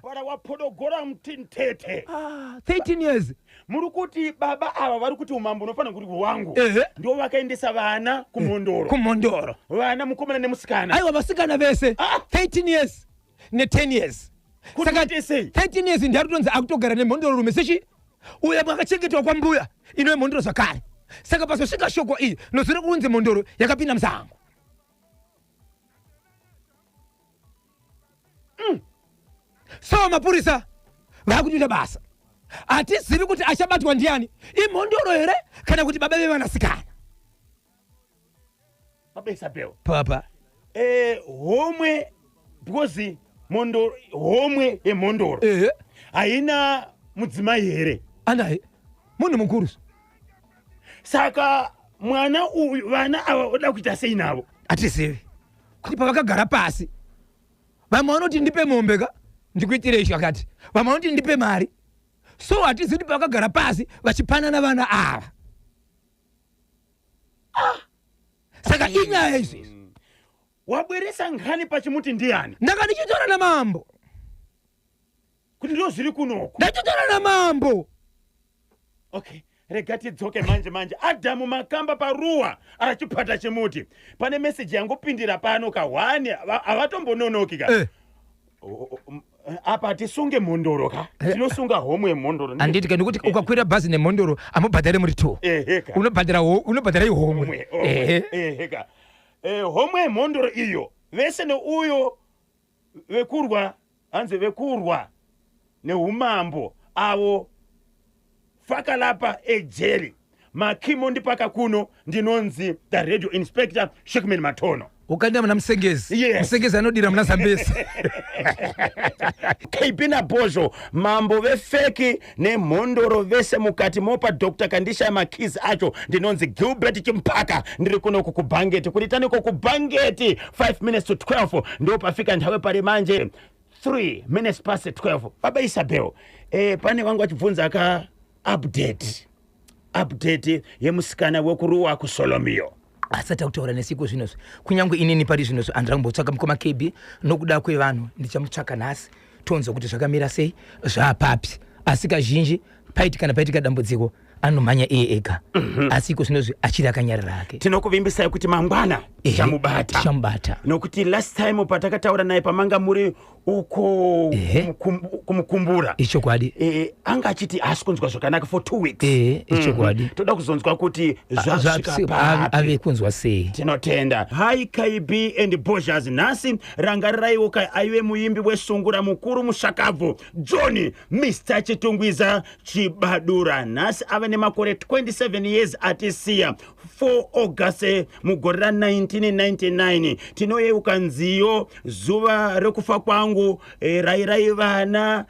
para wapodogora mutintete 13 years muri kuti baba ava vari kuti umambo unofanira kuri hwangu ndo vakaendesa vana kumondoro vana mukomana nemusikana aiwa vasikana vese 13 years ne10 years saka 13 years ndari kutonzi akutogara nemondoro rume sechi uya mwakachengetwa kwambuya inoye mondoro zvakare saka pazosvika shoko iyi nozviri kunzi mondoro yakapinda musango so mapurisa vakutoita basa hatizivi kuti achabatwa ndiani imondoro here kana kuti baba vevanasikana babesabeo papa homwe because mondoro homwe yemondoro haina mudzimai here anaye munhu mukuru saka mwana uyu vana ava oda kuita sei navo hatizivi kuti pavakagara pasi vamwe vanoti ndipe mombe ka ndikuitire izvo akati vamwe vanoti ndipe mari so hatizivi kuti pavakagara pasi vachipanana vana ava saka inyaya izvezvi wabweresa ngani pachimuti ndiani ndanga ndichitora namambo kuti ndo zviri kunoko ndachitora namambo okay rega tidzoke manje adhamu makamba paruwa arachipata chimuti pane meseji yangopindira pano kahwani havatombononokika apa tisunge mondoro ka tinosunga homwe yemondoro handiti ka nekuti ukakwira bhazi nemondoro amubhadhari muri 2 unobhadhara ihomwe homwe yemondoro iyo vese neuyo vekurwa hanzi vekurwa neumambo avo fakalapa ejeri makimo ndipaka kuno ndinonzi the radio inspector Shekman Matono ukaenda muna musengezi Yes. musengezi anodira muna zambezi keipina bozvo mambo vefeki nemhondoro vese mukati mopa Dr. Kandisha makizi acho ndinonzi Gilbert Chimpaka ndiri kuno kukubhangeti kuritaniko kubhangeti 5 minutes to 12 ndo pafika nthawe pari manje 3 minutes past 12 baba Isabel pane wangu achibvunza ka update yemusikana wekuruwa kuSolomio asati akutaura nesiku zvinozvo kunyange inini pari zvinozvo andira kumbotsvaka mukoma KB nokuda kwevanhu ndichamutsvaka nhasi tonzwa kuti zvakamira sei zvaapapi asi kazhinji paitika dambudziko anomhanya iye ega asi iko zvinozvi achiri akanyarara ake tinokuvimbisai kuti mangwana chamubata nokuti last time patakataura naye pamanga muri uko kumukumbura ichokwadi anga achiti haasi kunzwa zvakanaka for 2 weeks ichokwadi toda kuzonzwa kuti ave kunzwa sei tinotenda hai KB and Bozhas nhasi rangariraiwo aive muimbi wesungura mukuru mushakabvu John Mr. Chitungwiza Chibadura nhasi ava nemakore 27 years atisiya 4 August mugore ra 1999 tinoyeuka nziyo zuva rekufa kwangu mulungu rairai vana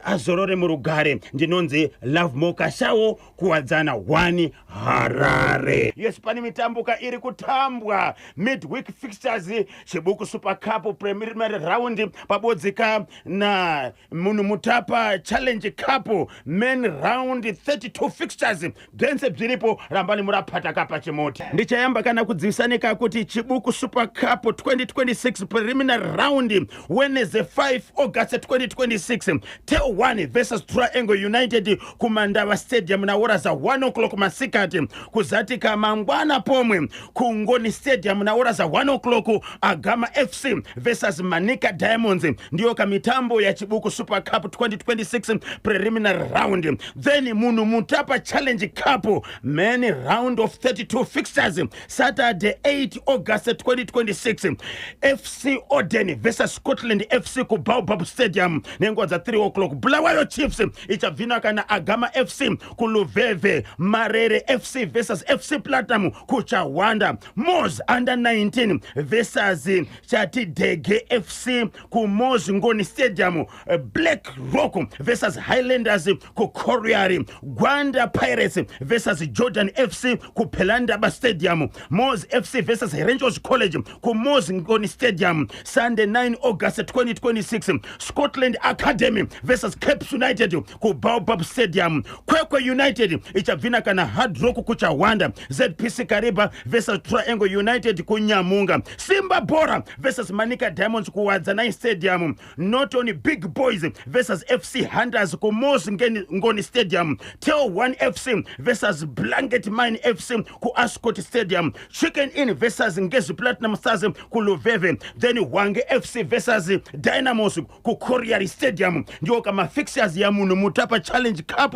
azorore murugare. Ndinonzi Love Mokashawo kuwadzana 1 Harare. Yes, pani mitambuka iri kutambwa midweek fixtures Chibuku Super Cup preliminary round pabodzika na Munhu Mutapa Challenge Cup main round 32 fixtures dense bziripo rambani murapata kapa chimoti. Ndichayamba kana kudzivisanika kuti Chibuku Super Cup 2026 preliminary round Wednesday 5 August 2026 Teo 1 versus Triangle United kumandava stadium na hora za 1 o'clock masikati. Kuzatika mangwana pomwe kuNgoni stadium na hora za 1 o'clock Agama FC versus Manika Diamonds. Ndiyo kamitambo ya Chibuku Super Cup 2026 preliminary round. Then Munhu Mutapa Challenge Cup main round of 32 fixtures Saturday 8 August 2026 FC Oden versus Scotland FC ku Baobab Stadium nengo za 3 o'clock. Bulawayo Chiefs ichabvina kana Agama FC ku Luveve. Marere FC versus FC Platinum ku Chawanda. Moz under 19 versus Chatidege FC ku Moz Ngoni Stadium. Black Rock versus Highlanders ku Koriari. Gwanda Pirates versus Jordan FC ku Pelandaba Stadium. Moz FC versus Rangers College ku Moz Ngoni Stadium. Sunday 9 August 2026 Scotland Academy versus Cape United ku Baobab Stadium. Kwekwe United ichabvina kana Hard Rock ku Chawanda. ZPC Kariba versus Triangle United ku Nyamunga. Simba Bora versus Manika Diamonds ku Wadzanai Stadium. Not only Big Boys versus FC Hunters ku Moz Ngoni Stadium. Teo 1 FC versus Blanket Mine FC ku Ascot Stadium. Chicken Inn versus Ngezi Platinum Stars ku Luveve. Then Wange FC versus Dynamos ku Koriari Stadium. Ndio kama fixtures ya Munhu Mutapa Challenge Cup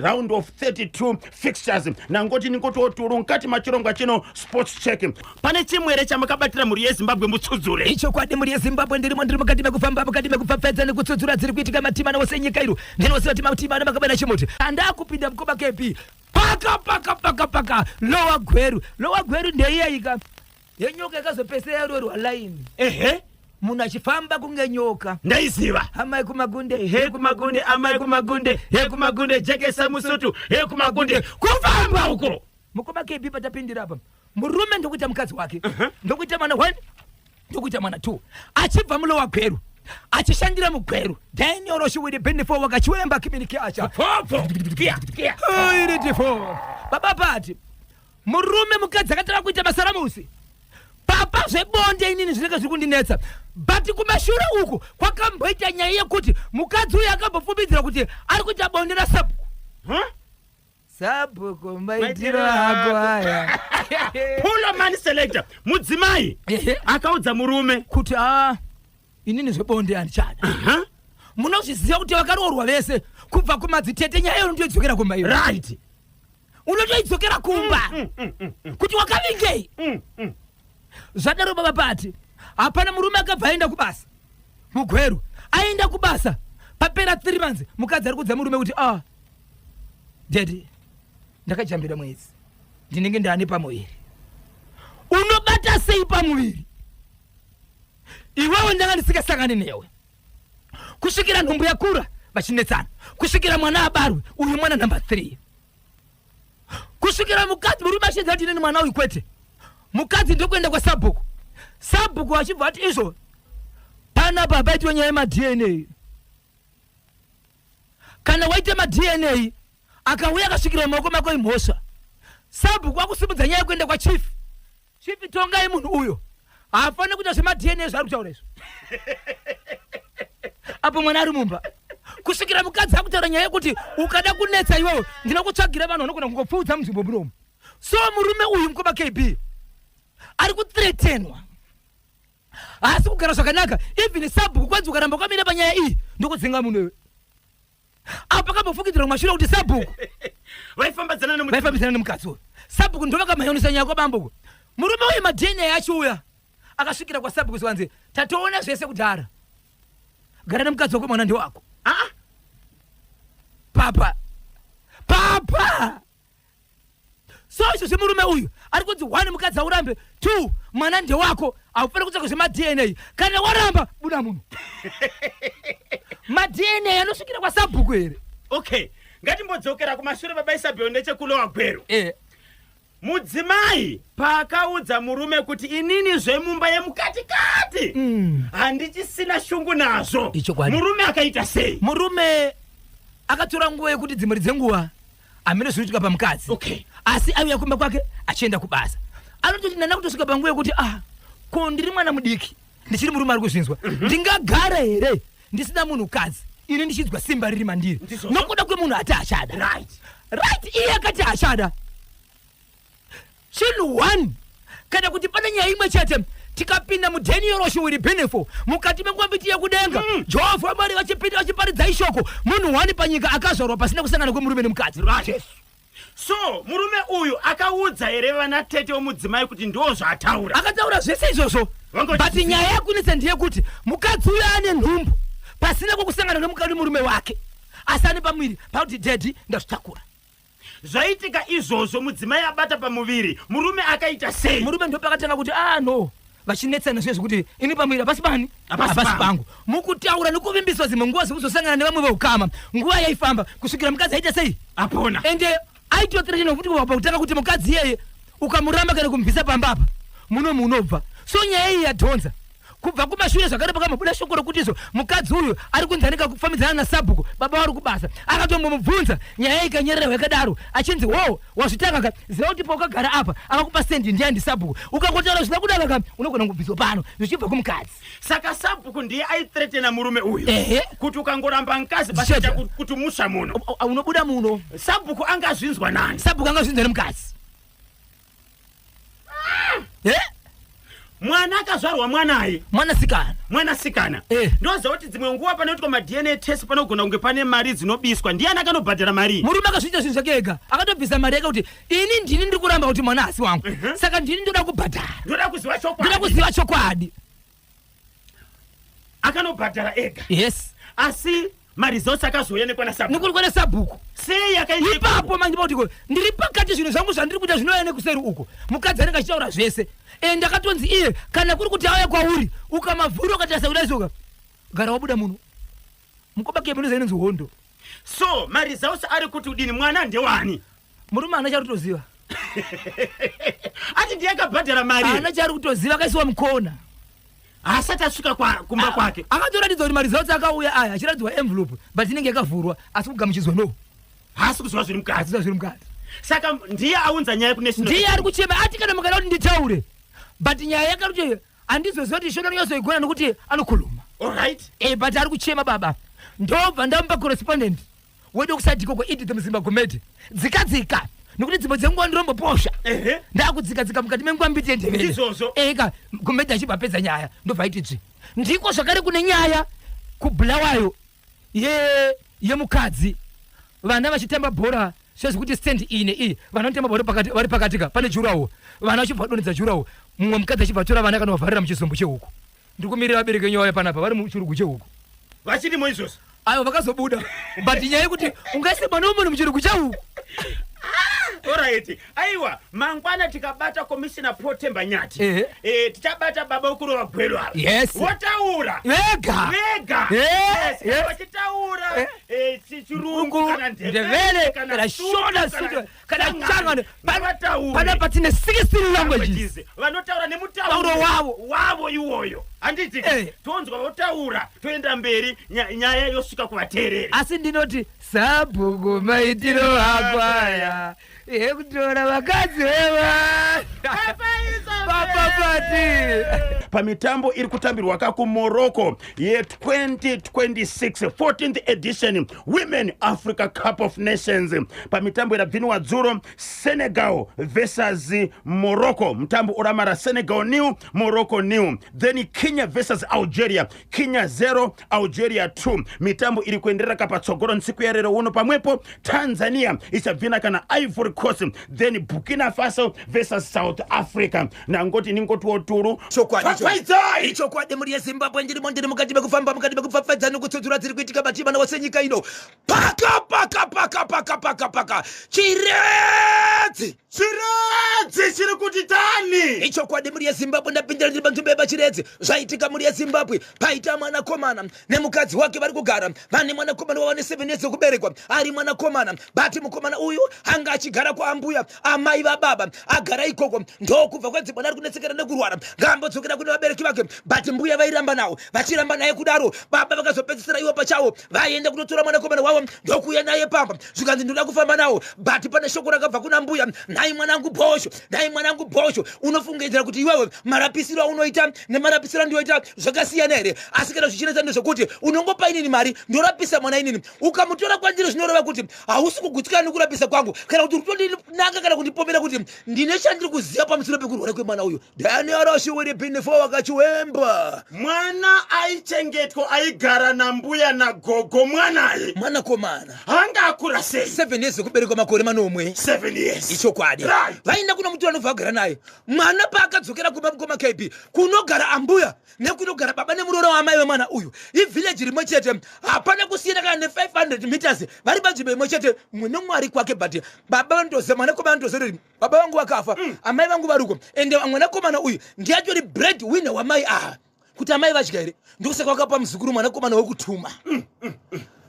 round of 32 fixtures. Na ngoti ningoti oturunkati machironga chino sports check. Pane chimwere chamakabatira muri yeZimbabwe mutsudzure. Icho kwadi muri yeZimbabwe ndiri mukati mekufamba mukati mekufafedza nekutsudzura dziri kuitika matima nose nyika iro. Ndinoziva kuti matima ana makabana chimoti. Andakupinda mkoba KP. Paka lowa gweru ndeyika. Yenyoka yakazopesa yarwerwa line. Munhu achifamba kunge nyoka. Ndaiziva. Amai kumagunde, Amai kumagunde, jekesa musutu, kumagunde, kufamba uko. Mukoma KP patapindira apa. Murume ndokuita mukadzi wake. Ndokuita mwana 1, ndokuita mwana 2. Achibva mulowa gweru. Achishandira mugweru. Then oroshiwiri bendifo wakachiwemba kiminiki acha. Popo. Kia. Irifo. Baba pati. Murume mukadzi akatara kuita masaramusi. Papa zvebonde inini zvinenge zviri kundinetsa. But kumashure uku kwakamboita nyaya yekuti mukadzi uyu akambofumbidzira kuti ari kuita bonde raSabhuku. Sabhuku maitiro ako aya. Pulo man selector mudzimai akaudza murume kuti inini zvebonde handichada. Munozviziva kuti vakaroorwa vese kubva kumadzitete nyaya iyo ndoidzokera kumba iyo. Right. Unotoidzokera kumba. Kuti wakavingei. Zvadaro baba pati. Hapana murume akabva aenda kubasa. Mugweru aenda kubasa. Papera 3 months mukadzi ari kudza murume kuti daddy ndakajambira mwedzi. Ndinenge ndane pamuviri. Unobata sei pamuviri? Iwewe ndanga ndisikasangane newe. Kusvikira nhumbu yakura vachinetsana. Kusvikira mwana abarwe uyu mwana number 3. Kusvikira mukadzi murume achidza kuti neni mwana uyu kwete. Mukadzi ndokuenda kwa Sabhuku achibva ati izvo pana baba iti nyaya ma-DNA. Kana waita ma-DNA akauya akasvikira maoko mako imhosva. Sabhuku akusimudza nyaya yekuenda kwa chief tongai munhu uyo haafani kuita zvema-DNA zvari kutaura izvo. Apo mwana ari mumba. Kusvikira mukadzi akutaura nyaya yekuti ukada kunetsa iwewe ndinokutsvagira vanhu vanogona kungopfuudza munzvimbo munomu. So murume uyu mukoma KB ari kuthreatenwa. Asi kugara zvakanaka even Sabhuku kwanzi ukaramba kwamira panyaya iyi ndokudzinga munhu uyu. Apa kambofukidzira kumashure kuti Sabhuku vaifambidzana nemukadzi uyu. Sabhuku ndovakamayonesa nyaya kwabambo. Murume uyu ma-DNA achiuya akasvikira kwa Sabhuku zvanzi tatoona zvese kudhara. Gara nemukadzi wako mwana ndewako. Papa. So izvo zvemurume uyu ari kunzi 1 mukadzi aurambe, 2 mwana ndewako aufana kutsvaka zvema-DNA kana waramba buda muno. Ma-DNA anosvikira kwaSabhuku here. Okay, ngatimbodzokera kumashure baba Isabel nechekulowa gwero. Mudzimai paakaudza murume kuti inini zvemumba yemukatikati handichisina shungu nazvo, murume akaita sei? Murume akatora nguva yekuti dzimwe dzenguva amene zvinoitika pamukadzi. Okay. Asi auya kumba kwake achienda kubasa. Anototi nana kutosvika panguva yekuti ko ndiri mwana mudiki ndichiri murume ari kuzvinzwa, ndingagara here ndisina munhukadzi ini ndichinzwa simba riri mandiri nokuda kwemunhu ati achada. Right, iye akati achada. Chinhu 1 kana kuti pane nyaya imwe chete tikapinda mudhenioro shiwiri benefo mukati mengwambiti yekudenga Jehovha Mwari vachipinda vachiparidza ishoko munhu 1 panyika akazvarwa pasina kusangana kwemurume nemukadzi. So murume uyu akaudza here vana tete womudzimai kuti ndo zvaataura? Akataura zvese izvozvo, but nyaya yakunetsa ndeyekuti mukadzi uyo ane nhumbu pasina kwekusangana nemukadzi murume wake, asi ane pamwiri pakuti dadhi ndazvitakura. Zvaitika izvozvo mudzimai abata pamuviri, murume akaita sei? Murume ndo pakatanga kuti no vachinetsana zvese kuti ini pamwiri hapasi pani hapasi pangu. Mukutaura nekuvimbiswa dzimwe nguva dzekuzosangana nevamwe veukama, nguva yaifamba kusvikira mukadzi aita sei apona, ende aitotirachina kuti pakutanga kuti mukadzi iyeye ukamuramba kana kumubvisa pambapa munobva. So nyaya iyi yadhonza kubva kumashure zvakare pakamabuda shoko rokuti izvo mukadzi uyu ari kunzanika kufambidzana naSabhuku baba vari kubasa. Akatombomubvunza nyaya ikanyerera yakadaro achinzi wazvitanga ziva kuti paukagara apa akakupa sendi ndiye ndiSabhuku, ukangotaura zvina kudaka kam unogona kubviswa pano zvichibva kumukadzi. Saka Sabhuku ndiye aithretena murume uyu kuti ukangoramba mkazi pasita kuti musha muno unobuda muno. Sabhuku angazvinzwa nani? Sabhuku angazvinzwa nemukadzi. Mwana akazvarwa mwanaye mwanasikana. Ndoziva kuti dzimwe nguva panoitwa ma-DNA test panogona kunge pane mari dzinobiswa. Ndiani akanobhadhara mari? Murume akazviita zvinhu zvake ega, akatobvisa mari yake kuti ini ndini ndiri kuramba kuti mwana asi wangu, saka ndini ndoda kubhadhara, ndoda kuziva chokwadi. Akanobhadhara ega. Yes. Asi mari dzose akazouya nekwana Sabhuku. Sei yakaita ipapo manje kuti ndiri pakati zvinhu zvangu zvandiri kuita zvinoya nekuseri uko. Mukadzi anenge achitaura zvese. Ndakatonzi iye kana kuri kuti auya kwauri ukamavhura ukati saudazoka gara wabuda muno mukoba kemeno zainonzi hondo. So mari dzose ari kuti udini mwana ndewani? Murume ana chari kutoziva. Ati ndiye akabhadhara mari. Ana chari kutoziva akaisiwa mukona. Asati asvika kumba kwake. Akatoratidza kuti mari dzose akauya aya achiratidzwa envelope but inenge yakavhurwa asi kugamuchidzwa no. Hasi kuziva zviri mukadzi. Saka ndiye aunza nyaya kunational. Ndiye ari kuchema ati kana mukada kuti nditaure. But nyaya yakaruti handizoziva kuti shona yozoigona nokuti anokhuluma. Alright. But ari kuchema baba. Ndobva ndamupa correspondent wedu kusadiko kwa Edith Mzimba Gomede. Dzikadzika. Nokuti dzimwe dzenguva ndiromboposha. Ndakudzikadzika mukati mengwambiti yendevere. Izvozvo. Gomede achibva nyaya ndobva aiti ndiko zvakare kune nyaya kubhulawayo yemukadzi. Vana vachitamba bhora sezvekuti stand iyi vanotamba bhora vari pakatika pane jurawo. Vana vachibva donedza jurawo. Mumwe mukadzi achibva tora vana kanovharira muchizombo chehuku. Ndiri kumirira abereki nyaya panapa vari muchirugu chehuku. Vachirimo izvozvo. Ayo vakazobuda. But nyaya yekuti ungaise mwana womunhu muchirugu chehuku. Alright. Aiwa, mangwana tikabata Commissioner Pro Temba Nyati. Tichabata baba ukurowa gwero apa. Yes. Wataura. Vega. Yes. Wachitaura. Chichirungu kana ndevere kana shona sito kana changana. Pana patine 16 languages. Vanotaura nemutauro wavo iwoyo. Anditi tonzwa votaura toenda mberi nyaya yosvika kuvateereri. Asi ndinoti Sabhuku maitiro akwaya ekutora vakadzi veva pamitambo iri kutambirwa kakuMorocco ye2026 14th edition Women Africa Cup of Nations. Pamitambo irabviniwa dzuro Senegal versus Morocco. Mutambo uramara Senegal new, Morocco new. Then Kenya versus Algeria. Kenya 0, Algeria 2. Mitambo iri kuenderera kapatsogoro nsiku ya lero uno. Pamwepo Tanzania ichabvina kana Ivory Coast. Then Burkina Faso versus South Africa. Nangoti ningoti woturu ichokwadi muri yeZimbabwe ndiri mukati mekufamba mukati mekupfapfadza nokutsudzura dziri kuitika matima nawose nyika ino. Paka chiredzi chiri kuti tani icho kwadi muri yeZimbabwe ndapindira ndiri bantu beba chiredzi zvaitika muri yeZimbabwe paita mwanakomana nemukadzi wake vari kugara vane mwanakomana wava ne7 years okuberekwa ari mwanakomana bati mukomana uyu anga achigara kwaambuya amai vababa agara ikoko ndokubva kwedzimwana ari kunetsekera nekurwara ngaambodzokera kune vabereki vake bati mbuya vairamba nawo vachiramba naye kudaro baba vakazopedzisira ivo pachavo vaenda kunotora mwanakomana wavo ndokuuya naye pamba zvikanzi ndoda kufamba nawo bati pane shoko rakabva kuna mbuya nhai mwanangu bhosho unofungidzira kuti iwewe marapisiro aunoita nemarapisiro andioita zvakasiyana here asi kana zvichinetsa ndezvokuti unongopa inini mari ndorapisa mwana inini ukamutora kwandiri zvinoreva kuti hausi kugutsikana nekurapisa kwangu kana kuti urikutondinanga kana kundipomera kuti ndine chandiri kuziva pamusoro pekurwara kwemwana uyu daniarashiweripinifo wakachiwemba mwana aichengetwa aigara nambuya nagogo mwanaye mwanakomana hanga akura sei 7 years okuberekwa makore manomwe 7 years ichokwadi vaenda kuna mutu anobva agara naye mwana paakadzokera kuma KB kunogara ambuya nekunogara baba nemuroro wamai wemwana uyu ivhileji rimwe chete hapana kusiyana kana ne500 meters vari panzvimbo imwe chete mwe nemwari kwake but baba vandoze mwanakomana ndozereri baba vangu vakafa amai vangu varuko ende mwanakomana uyu ndiyatori bread winner wamai kuti amai vadya here ndokusaka vakapa muzukuru mwanakomana wekutuma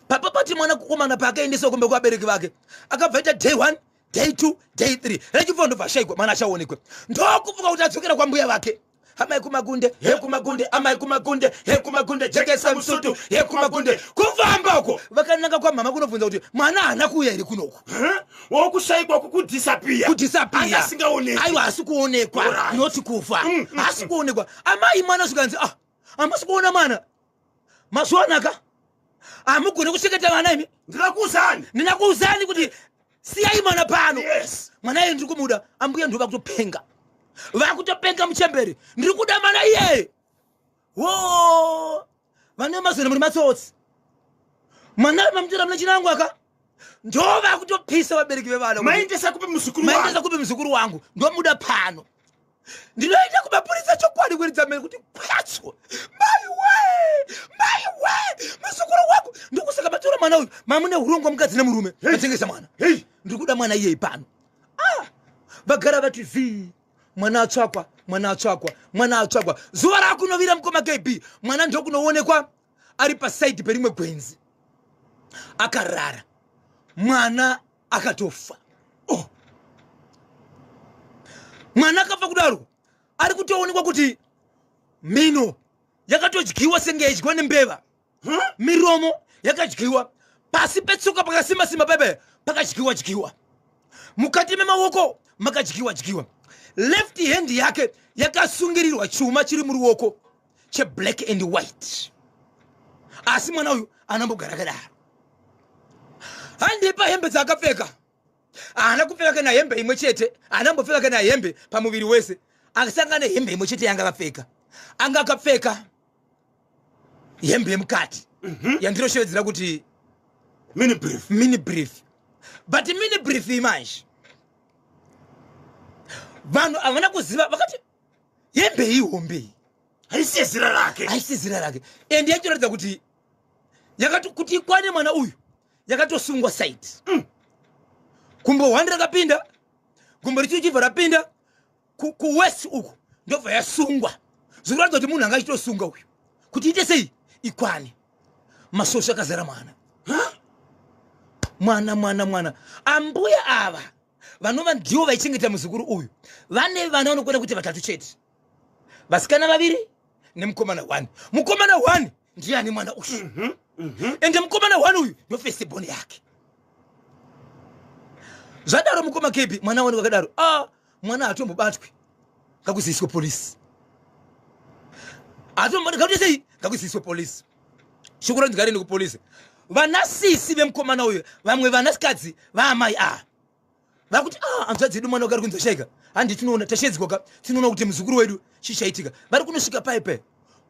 papa pati mwanakomana paakaendesa kumbe kuvabereki vake akabva ita day 1 day 2 day 3 rechifo ndobva ashaikwa mwana achaonekwe ndokuvuka kuti adzokera kwambuya vake amai kumagunde hekumagunde amai kumagunde hekumagunde jekesa musutu hekumagunde kufambako vakananga kwamama kunobvunza kuti mwana haana kuuya here kunoku wokushaikwa kukudisapia aiwa hasi kuonekwa noti kufa hasi kuonekwa amai mwana zvikanzi hamasi kuona mwana mazuvanaka hamugone kuchengeta vana imi ndinakuuzani kuti siyai mwana pano mwana iye ndiri kumuda ambuya ndova kutopenga vakutopenga muchemberi ndiri kuda mwana iyeye vane mazana muri matsotsi mwana mamutora muna chinangu aka ndova kutopisa vabereki vevana maendesa kupe muzukuru wangu ndomuda pano ndinoita kumapurisa chokwadi kuridza meri kuti kwatso maiwe muzukuru wangu ndikusaka matora mwana uyu mamune urongwa mukadzi nemurume atengesa mwana ndiri kuda mwana iyei pano vagara vati mwana atsvakwa zuva rakunovira mukoma KB mwana ndokunoonekwa ari pasaidi perimwe gwenzi akarara mwana akatofa mwana akafa kudaro ari kutoonekwa kuti mino yakatodyiwa senge yadyiwa nembeva miromo yakadyiwa pasi petsoka pakasimba pepe pakadyiwa mukati memaoko makadyiwa left hand yake yakasungirirwa chuma chiri muruoko cheblack and white asi mwana uyu anambogara kadaro handipa hembe dzaakapfeka haana kupfeka kana hembe imwe chete anambopfeka kana hembe pamuviri wese akasangana hembe imwe chete yanga akapfeka anga akapfeka hembe yemukati yandiroshevedzera kuti mini brief but mini brief imanje vanhu havana kuziva vakati hembe ihombe haisi zira rake ende yachiratidza kuti kuti ikwane mwana uyu yakatosungwa site gumbo 1 rakapinda gumbo richichibva rapinda kuwest uku ndobva yasungwa zvikuratidza kuti munhu anga achitosunga uyu kuti ite sei ikwane masosha akazara mwana ambuya ava vanova ndivo vaichengeta muzukuru uyu vane vana vanokwana kuti 3 chete vasikana 2 nemukomana 1 mukomana 1 ndiye ane mwana uyu ende mukomana 1 uyu ndofesibhoni yake zvadaro mukoma KB mwana wani wakadaro mwana hatombobatwi ngakuziswe polisi sei ngakuziswe polisi shukuru ndigare nekupolisi vanasisi vemukomana uyu vamwe vanasikadzi vaamai vakuti hanzvadzi yedu mwana wakari kunzoshaika handi tinoona tashedzikoka tinoona kuti muzukuru wedu chichaitika vari kunosvika paipe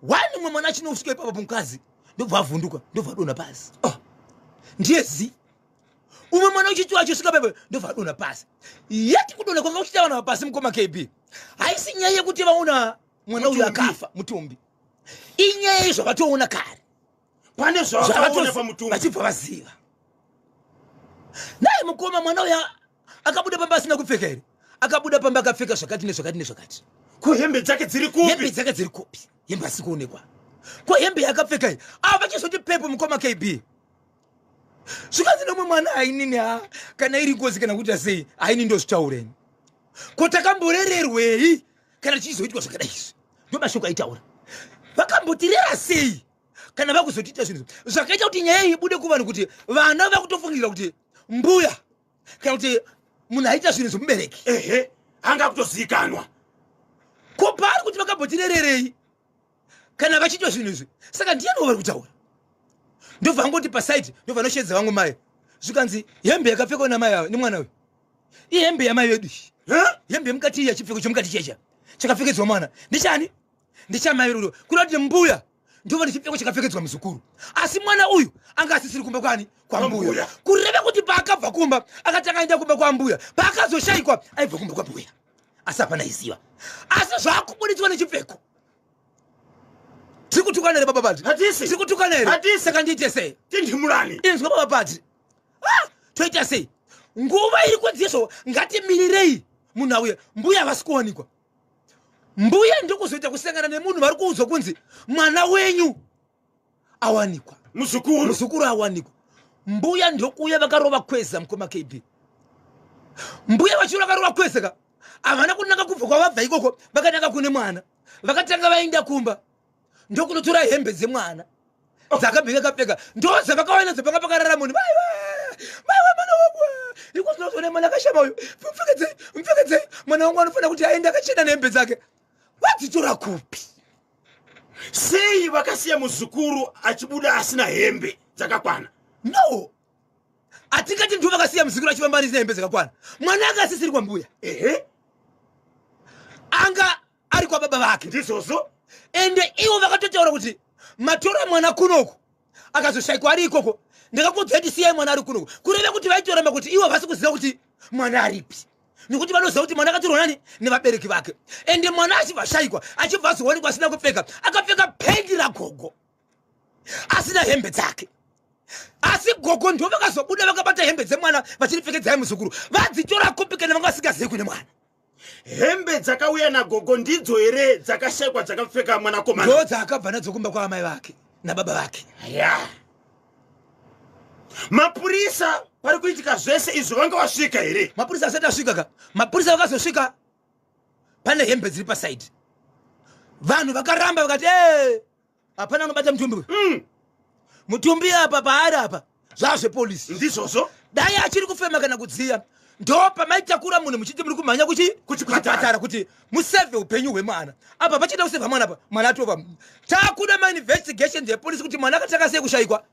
wani mwe mwana achinosvika ipapa pamukadzi ndobva avhunduka ndobva adona pasi ndiye umwe mwana uchichiwa achosvika paipe ndobva adona pasi yeti kudona kwanga kuchita vana vapasi mukoma KB haisi nyaya yekuti vaona mwana uyu akafa mutumbi inyaya yezvavatoona kare pane zvavakaona pamutumbi vachibva vaziva naye mukoma mwana uya akabuda pamba asina kupfeka here akabuda pamba akapfeka zvakati nezvakati Ko hembe dzake dziri hembe kupi? dzake dziri kupi? Hembe asikuonekwa. Ko hembe yakapfeka iyi apa chizoti pepo mukoma KB zvikanzi nomwe mwana hainini ha kana iri ngozi kana kuti sei haini ndozvitaureni ko takamborererwei kana chizoitwa zvakadai izvi ndobashoko aitaura vakambotirera sei kana vakuzotiita zvinhu zvakaita kuti nyaya iyi ibude kuvanhu kuti vana vakutofungira kuti mbuya kana kuti munhu aita zvinhu zvomubereki Ehe, anga kutozikanwa. ko pari kuti vakambotirererei kana vachiitwa zvinhu izvi saka ndiyani vari kutaura ndobva angoti pasaiti ndobva anoshedza vangu mai zvikanzi hembe yakapfekwa namai nemwana uyu ihembe yamai vedu hembe mukati iya chipfeko chomukati checha chakapfekedzwa mwana ndichani ndichamai vedu kuda kuti mbuya ndova nechipfeko chakapfekedzwa muzukuru asi mwana uyu anga asisiri kumba kwani kwambuya kureve kuti paakabva kumba akati akaenda kumba kwambuya paakazoshayikwa aibva kumba kwambuya asi hapana iziva asi zvakubuditswa nechipfeko tikutukana here baba Patri Hatisi. tikutukana here Hatisi. saka ndiite sei Tindimurani. inzwa baba Patri toita sei nguva iri kwedzizvo ngatimirirei munhu auya mbuya havasi kuwanikwa mbuya ndokuzoita kusangana nemunhu vari kuudzwa kunzi mwana wenyu awanikwa Muzukuru awanikwa mbuya ndokuuya vakarova kweza mukoma KB mbuya vachiura vakarova kweza ka havana kunanga kubva kwavabva ikoko vakananga kune mwana vakatanga vaenda kumba ndokunotora hembe dzemwana dzakabheka kapfeka ndoza vakawana dzapanga pakarara munhu maiwe mwana wangu ikozvinozone mwana akashama uyu mpfekedzei mwana wangu anofanira kuti aende akachena nehembe dzake vadzitora kupi sei vakasiya muzukuru achibuda asina hembe dzakakwana? no atingati ndo vakasiya muzukuru achivambanisa hembe dzakakwana mwana anga asisiri kwambuya Ehe, anga ari kwababa vake ndizvozvo. ende ivo vakatotaura kuti matora mwana kunoko akazoshayikwa ari ikoko ndakakudzai tisiyai mwana ari kunoko kureve kuti vaitoramba kuti ivo vasi kuziva kuti mwana aripi nekuti vanoziva kuti mwana akatorwa nani nevabereki vake ende mwana achibva shayikwa achibva azowanikwa asina kupfeka akapfeka pendi ragogo asina hembe dzake asi gogo ndo vakazobuda vakabata hembe dzemwana vachiripfekedzai muzukuru vadzitora kopi kana vanga vasingazivi kune mwana Hembe dzakauya nagogo ndidzo here dzakashayikwa dzakapfeka mwanakomana? ndo dzaakabva nadzo kumba kwaamai vake nababa vake Ya. Mapurisa pari kuitika zvese izvo vanga vasvika here? mapurisa asati asvika ka mapurisa vakazosvika pane hembe dziri pasaidi vanhu vakaramba vakati hapana anobata mutumbi uyu mutumbi apa paari apa zvazvepolisi Ndizvozvo. dai achiri kufema kana kudziya ndo pamaitakura munhu muchiti muri kumhanya kuchipatara kuti musevhe upenyu hwemwana apa pachida kusevha mwana apa mwana atova takuda mainvestigation dzepolisi kuti mwana akataka sei kushayikwa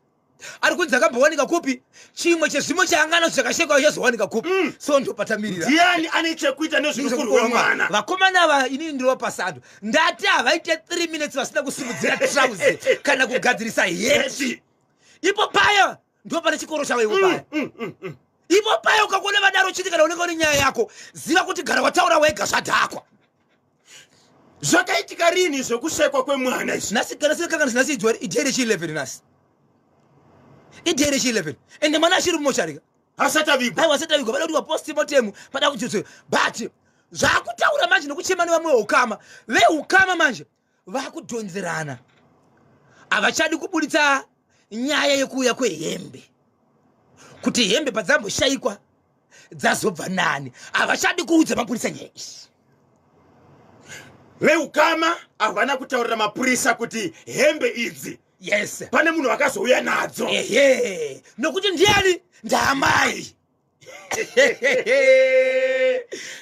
ari kunzi akambowanika kupi chimwe chezvimo chaangana zvakashayikwa chazowanika kupi so ndo patamirira Ndiani ane chekuita nezvizukuru wemwana? vakomana ava inini ndiro pasando ndati havaite 3 minutes vasina kusimudzira trauzi kana kugadzirisa heti ipo paya ndo pane chikoro chavo ipo paya ipo paya ukakuona vadaro chiti kana unenge une nyaya yako ziva kuti gara wataura wega zvadhakwa Zvakaitika rini zvokushayikwa kwemwana izvi? nhasi kana sikakanga sinasiidzwa idhere chi11 nhasi idhere chi11 ende mwana achiri mumosharika Asati avigwa. aiwa asati avigwa pada kuti wapostmortem pada kuchitso but zvakutaura manje nokuchemani vamwe veukama veukama manje vakudhonzerana havachadi kubuditsa nyaya yekuuya kwehembe kuti hembe padzamboshayikwa dzazobva nani havachadi kuudza mapurisa nyaya izvi Veukama havana kutaurira mapurisa kuti hembe idzi yes pane munhu akazouya nadzo. ehe nokuti ndiani ndaamai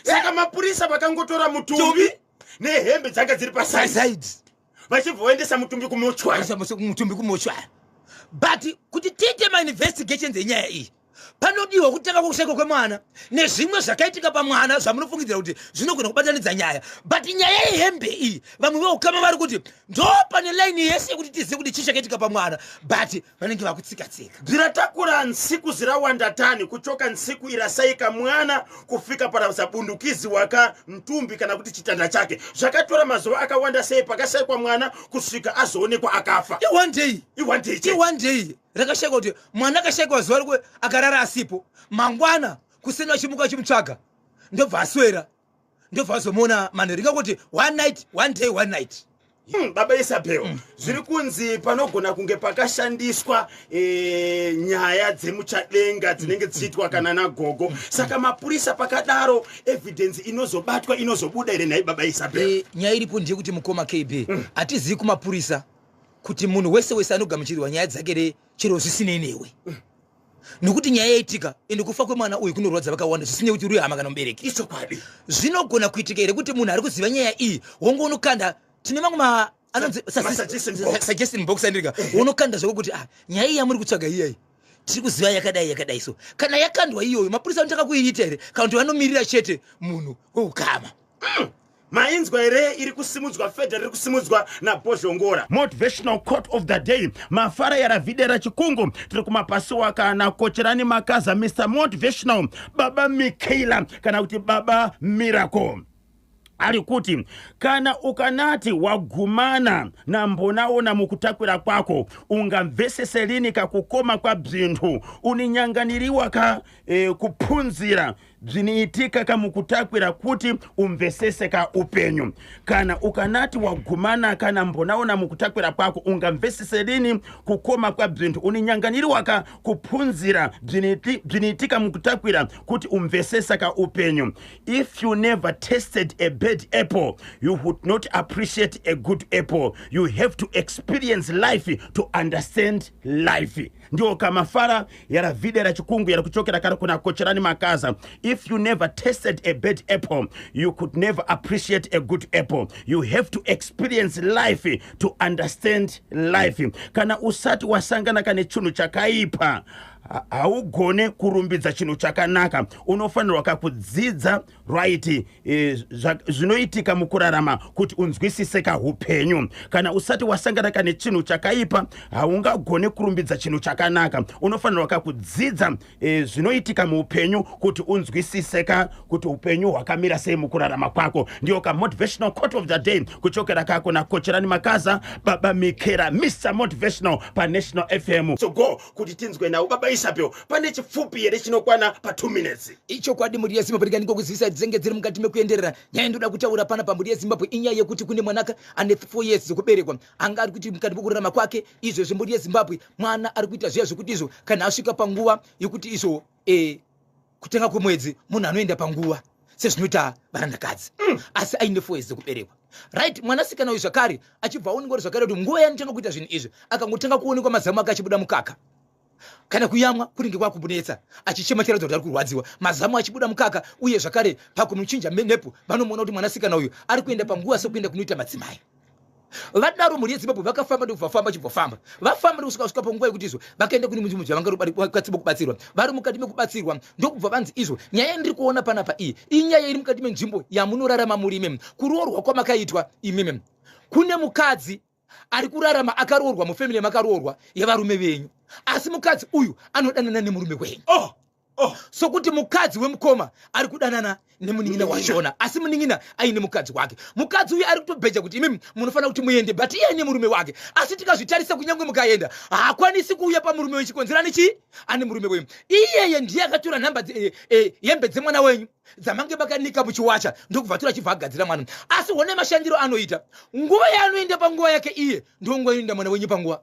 Saka mapurisa vakangotora mutumbi nehembe dzanga dziri pasaidi saidi vachibva vaendesa mutumbi kumochwari. mutumbi kumochwara but kuti tiite mainvestigations enyaya iyi panodiwa kutanga kushayikwa kwemwana nezvimwe zvakaitika pamwana zvamunofungidzira kuti zvinogona kubatanidza nyaya but nyaya yehembe iyi vamwe veukama vari kuti ndo pane laini yese yekuti tizive kuti chii chakaitika pamwana but vanenge vakutsika-tsika Dziratakura nsiku zirawanda tani kuchoka nsiku irasayika mwana kufika parasabundukizi waka mtumbi kana kuti chitanda chake zvakatora mazuva akawanda sei pakashayikwa mwana kusvika azoonekwa akafa. one day rakashayikwa kuti mwana akashayikwa zuva rikwe akarara asipo mangwana kuseni vachimuka vachimutsvaga ndobva aswera ndovazomona manhero kuti one night one day one night. Baba Isabel, zviri kunzi panogona kunge pakashandiswa nyaya dzemuchadenga dzinenge dzichitwa kana nagogo. Saka mapurisa pakadaro evidence inozobatwa inozobuda ere nhai Baba Isabel? Nyaya iripo ndiye kuti mukoma KB hatizivi kumapurisa kuti munhu wese anogamuchirwa nyaya dzake chero zvisinei newe. Nokuti nyaya yaitika ende kufa kwemwana uyu kunorwadza vakawanda zvisinei kuti uri hama kana mubereki. Ichokwadi. Zvinogona kuitika ere kuti munhu ari kuziva nyaya iyi wongo unokanda tine mamwe suggestion box andika unokanda zvako kuti nyaya iyi yamuri kutsvaga iyai tiri kuziva yakadai so kana yakandwa iyoyo mapurisa anotaka kuiita ere kana kuti vanomirira chete munhu weukama. Mainzwa ere iri kusimudzwa federal iri kusimudzwa naBozhongora. Motivational quote of the day. Mafara yaravidera chikungu tiri kumapasiwa kana Kocherani Makaza Mr. Motivational Baba Michaela kana kuti Baba Miracle. Ari kuti kana ukanati wagumana na mbonaona mukutakwira kwako ungamvesese lini kakukoma kwa bzinthu uninyanganiriwa ka kuphunzira bziniitika kamukutakwira kuti umvesese ka upenyu. Kana ukanati wagumana kana mbonaona mukutakwira kwako ungamvesese lini kukoma kwa bzinthu uninyanganiriwa ka kuphunzira bziniitika mukutakwira kuti umvesese ka upenyu. If you never tasted a bad apple, you would not appreciate a good apple. You have to experience life to understand life. Ndio kama fara yara videra chikungu yara kuchokera kara kuna Kocherani Makaza. If you never tasted a bad apple, you could never appreciate a good apple. You have to experience life to understand life. Kana usati wasangana kane chunu chakaipa haugone kurumbidza chinhu chakanaka. Unofanirwa kakudzidza right zvinoitika mukurarama kuti unzwisise ka upenyu. Kana usati wasangana kane chinhu chakaipa haungagone kurumbidza chinhu chakanaka. Unofanirwa kakudzidza zvinoitika muupenyu kuti unzwisise ka kuti upenyu hwakamira sei mukurarama kwako. Ndio ka motivational quote of the day kuchokera kako na Kocherani Makaza Baba Michaela Mr. Motivational pa National FM. So go kuti tinzwe nawo Baba Isabel pane chifupi here chinokwana pa 2 minutes. Icho kwadi muri yaZimbabwe ndikani kokuzivisa dzenge dziri mukati mekuenderera nyaya ndoda kutaura pana pamburi yaZimbabwe inyaya yekuti kune mwanaka ane 4 years zokuberekwa anga ari kuti mukati mokurarama kwake izvo zvimburi yaZimbabwe mwana ari kuita zviya zvokuti izvo kana asvika panguva yekuti izvo kutenga kwemwedzi munhu anoenda panguva sezvinoita varandakadzi asi aine 4 years zokuberekwa. Right, mwanasikana uyu zvakare achibva aonekwa zvakare kuti nguva yanotanga kuita zvinhu izvi akangotanga kuonekwa mazamu ake achibuda mukaka kana kuyamwa kuringe kwakubunetsa achichema chiratidza kuti ari kurwadziwa mazamu achibuda mukaka uye zvakare pakumuchinja nepo vanomuona kuti mwanasikana uyu ari kuenda panguva sekuenda kunoita madzimai. Vadaro muri yeZimbabwe vakafamba ndokuvafamba chibvofamba vafamba ndokusvika panguva yekuti izvo vakaenda kune munhu vangarubatsibo kubatsirwa vari mukati mekubatsirwa ndokubva vanzi izvo nyaya ndiri kuona panapa iyi inyaya iri mukati menzvimbo yamunorarama muri imemi kuroorwa kwamakaitwa imemi kune mukadzi ari kurarama akaroorwa mufamily makaroorwa yevarume venyu asi mukadzi uyu anodanana nemurume wenyu. Sokuti mukadzi wemukoma ari kudanana nemunin'ina washona asi munin'ina aine mukadzi wake. Mukadzi uyu ari kutobheja kuti imimi munofanira kuti muende but iye ane murume wake asi tikazvitarisa kunyangwe mukaenda haakwanisi kuuya pamurume wechikonzerani chi ane murume wenyu. Iyeye ndiye akatora nhamba hembe dzemwana wenyu dzamange makanika muchiwacha ndokubva tora chibva agadzira mwana asi one mashandiro anoita nguva yaanoenda panguva yake iye ndonguva inoenda mwana wenyu panguva.